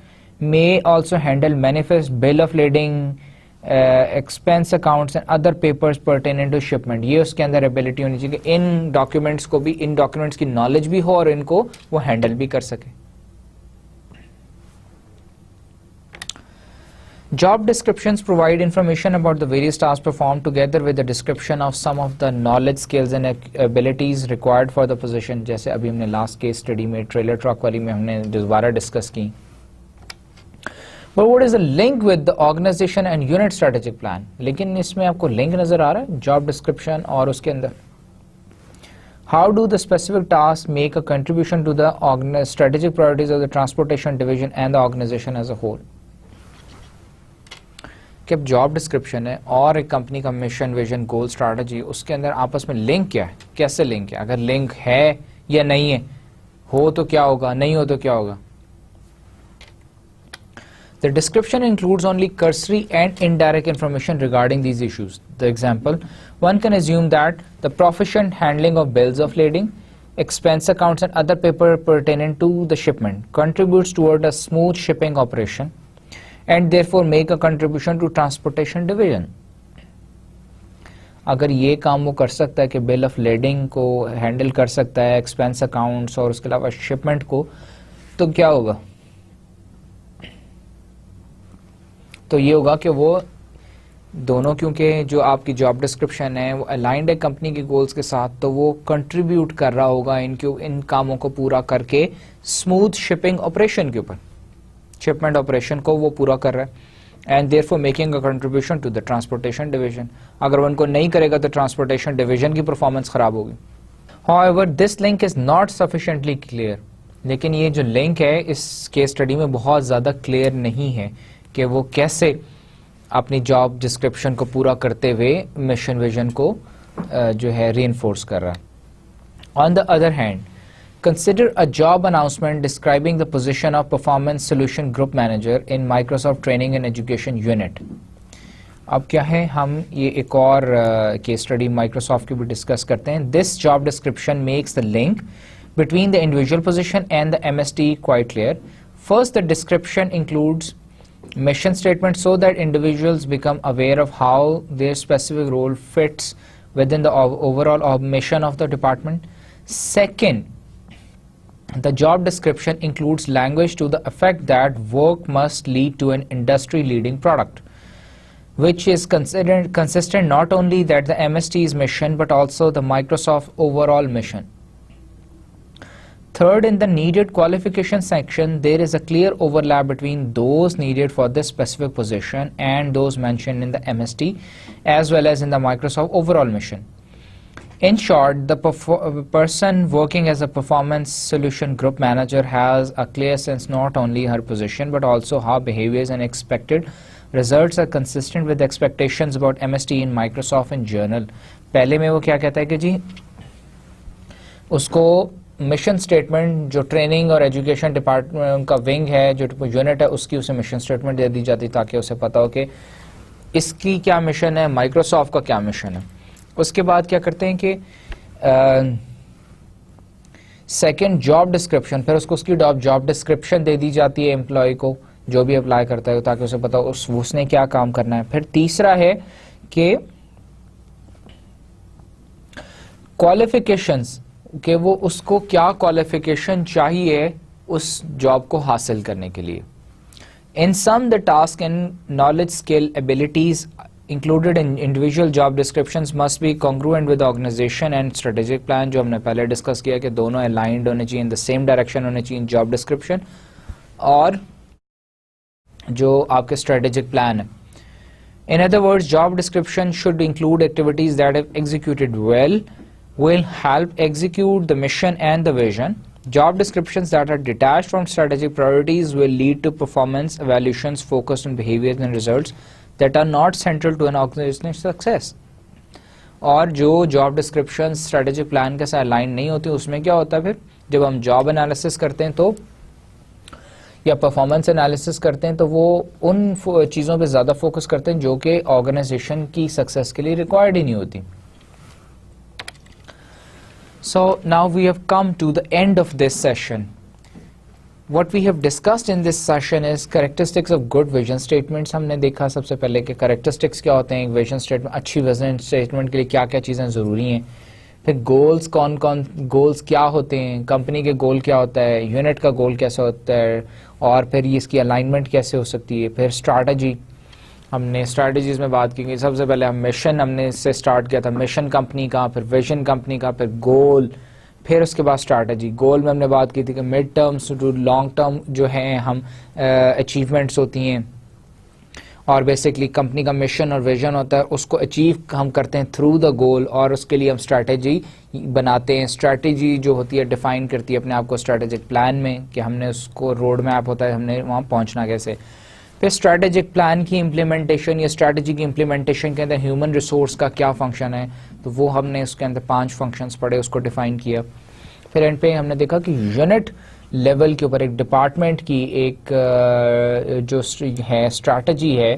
may also handle manifest bill of lading, expense accounts and other papers pertaining to shipment. یہ اس کے اندر ability ہونی چاہیے کہ ان ڈاکیومنٹس کو بھی ان ڈاکیومنٹس کی نالج بھی ہو اور ان کو وہ ہینڈل بھی کر سکے. Job descriptions provide information about the various tasks performed together with the description of some of the knowledge, skills and abilities required for the position. جیسے ابھی ہم نے لاسٹ کیس اسٹڈی میں ٹریلر ٹرک والی میں ہم نے دوبارہ ڈسکس کی. But what is the link with the organization and unit strategic plan? لیکن اس میں آپ کو لنک نظر آ رہا ہے جاب ڈسکرپشن اور اس کے اندر. How do the specific tasks make a contribution to the strategic priorities of the transportation division and the organization as a whole? کہ اب جاب ڈسکرپشن ہے اور ایک کمپنی کا مشن ویژن گول اسٹریٹجی اس کے اندر آپس میں لنک کیا ہے, کیسے لنک ہے, اگر لنک ہے یا نہیں ہے, ہو تو کیا ہوگا, نہیں ہو تو کیا ہوگا. The description includes only cursory and indirect information regarding these issues. The example, one can assume that the proficient handling of bills of lading, expense accounts and other paper pertaining to the shipment contributes toward a smooth shipping operation and therefore make a contribution to transportation division. اگر یہ کام وہ کر سکتا ہے کہ bill of leading کو handle کر سکتا ہے, ایکسپینس اکاؤنٹس اور اس کے علاوہ شپمنٹ کو, تو کیا ہوگا, تو یہ ہوگا کہ وہ دونوں, کیونکہ جو آپ کی جاب ڈسکرپشن ہے وہ الائنڈ ہے کمپنی کے گولز کے ساتھ, تو وہ کنٹریبیوٹ کر رہا ہوگا ان کاموں کو پورا کر کے اسموتھ شپنگ آپریشن کے اوپر, شپمنٹ آپریشن کو وہ پورا کر رہا ہے. And therefore making a contribution to the transportation division. اگر وہ ان کو نہیں کرے گا تو ٹرانسپورٹیشن ڈویژن کی پرفارمنس خراب ہوگی. However, this link is not sufficiently clear. لیکن یہ جو لنک ہے اس کیس اسٹڈی میں بہت زیادہ کلیئر نہیں ہے کہ وہ کیسے اپنی جاب ڈسکرپشن کو پورا کرتے ہوئے مشن ویژن کو جو ہے ری انفورس کر رہا ہے. On the other hand, consider a job announcement describing the position of Performance Solution Group Manager in Microsoft Training and Education Unit. اب کیا ہے, ہم یہ ایک اور کیس اسٹڈی مائکروسافٹ کی بھی ڈسکس کرتے ہیں. This job description makes the link between the individual position and the MST quite clear. First, the description includes mission statement so that individuals become aware of how their specific role fits within the overall mission of the department. Second, the job description includes language to the effect that work must lead to an industry-leading product, which is consistent not only that the MST's mission but also the Microsoft overall mission. Third, in the needed qualification section, there is a clear overlap between those needed for this specific position and those mentioned in the MST as well as in the Microsoft overall mission. In short, the person working as a performance solution group manager has a clear sense not only her position but also how behaviors and expected results are consistent with expectations about MST in Microsoft in general. پہلے میں وہ کیا کہتا ہے کہ جی اس کو mission statement جو training اور ایجوکیشن ڈپارٹمنٹ کا ونگ ہے, جو یونٹ ہے, اس کی اسے مشن اسٹیٹمنٹ دے دی جاتی تاکہ اسے پتا ہو کہ اس کی کیا مشن ہے, مائکروسافٹ کا کیا مشن ہے. اس کے بعد کیا کرتے ہیں کہ سیکنڈ جاب ڈسکرپشن, پھر اس کی جاب ڈسکرپشن دے دی جاتی ہے امپلائی کو جو بھی اپلائی کرتا ہے تاکہ اسے پتا ہو اس نے کیا کام کرنا ہے. پھر تیسرا ہے کہ کوالیفیکیشنز, کہ وہ اس کو کیا کوالیفیکیشن چاہیے اس جاب کو حاصل کرنے کے لیے. In sum, the task and knowledge, skill, abilities included in individual job descriptions must be congruent with the organization and strategic plan, جو ہم نے پہلے ڈسکس کیا کہ دونوں aligned ہونے چاہیے, in the same direction ہونے چاہیے job description اور جو آپ کے strategic plan ہے. In other words, job description should include activities that, if executed well, will help execute the mission and the vision. Job descriptions that are detached from strategic priorities will lead to performance evaluations focused on behaviors and results that are not central to an organizational success. اور جو job description strategic plan کے ساتھ align نہیں ہوتی اس میں کیا ہوتا ہے پھر جب ہم جاب انالیسس کرتے ہیں تو یا پرفارمنس انالیسس کرتے ہیں تو وہ ان چیزوں پہ زیادہ فوکس کرتے ہیں جو کہ آرگنائزیشن کی سکسیس کے لیے ریکوائرڈ ہی نہیں ہوتی. So now we have come to the end of this session. What we have discussed in this session is characteristics of good vision statements. ہم نے دیکھا سب سے پہلے کہ characteristics کیا ہوتے ہیں ایک vision statement, اچھی vision statement کے لیے کیا کیا چیزیں ضروری ہیں. پھر گولز کون گولز کیا ہوتے ہیں, کمپنی کے گول کیا ہوتا ہے, یونٹ کا گول کیسا ہوتا ہے, اور پھر یہ اس کی الائنمنٹ کیسے ہو سکتی ہے. پھر اسٹریٹجی, ہم نے اسٹریٹجیز میں بات کی گئی. سب سے پہلے ہم مشن ہم نے اس سے اسٹارٹ کیا تھا, مشن کمپنی کا, پھر ویژن کمپنی کا, پھر گول, پھر اس کے بعد اسٹریٹجی. گول میں ہم نے بات کی تھی کہ mid terms to long term جو ہیں ہم اچیومنٹس ہوتی ہیں, اور بیسکلی کمپنی کا مشن اور ویژن ہوتا ہے, اس کو اچیو ہم کرتے ہیں تھرو دا گول, اور اس کے لیے ہم اسٹریٹجی بناتے ہیں. اسٹریٹجی جو ہوتی ہے ڈیفائن کرتی ہے اپنے آپ کو اسٹریٹجک پلان میں کہ ہم نے اس کو روڈ میپ ہوتا ہے ہم نے وہاں پہنچنا کیسے. پھر اسٹریٹجک پلان کی امپلیمنٹیشن یا اسٹریٹجی کی امپلیمنٹیشن کے اندر ہیومن ریسورس کا کیا فنکشن ہے, تو وہ ہم نے اس کے اندر 5 فنکشنز پڑھے, اس کو ڈیفائن کیا. پھر اینڈ پہ ہم نے دیکھا کہ یونٹ لیول کے اوپر ایک ڈپارٹمنٹ کی ایک جو ہے اسٹریٹجی ہے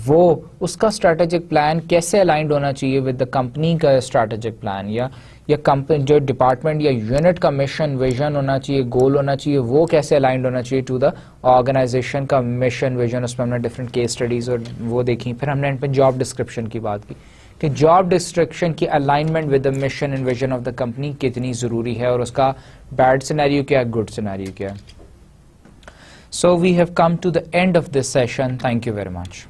وہ اس کا اسٹریٹجک پلان کیسے الائنڈ ہونا چاہیے ود دا کمپنی کا اسٹریٹجک پلان, یا کمپنی جو ڈپارٹمنٹ یا یونٹ کا مشن ویژن ہونا چاہیے, گول ہونا چاہیے, وہ کیسے الائنڈ ہونا چاہیے ٹو دا آرگنائزیشن کا مشن ویژن. اس میں ہم نے ڈفرینٹ کیس اسٹڈیز اور وہ دیکھی. پھر ہم نے ان پہ جاب ڈسکرپشن کی بات کی کہ جاب ڈسکرپشن کی alignment with the mission and vision of the company کتنی ضروری ہے, اور اس کا بیڈ سینیریو کیا ہے, گڈ سینیریو کیا ہے. So we have come to the end of this session. Thank you very much.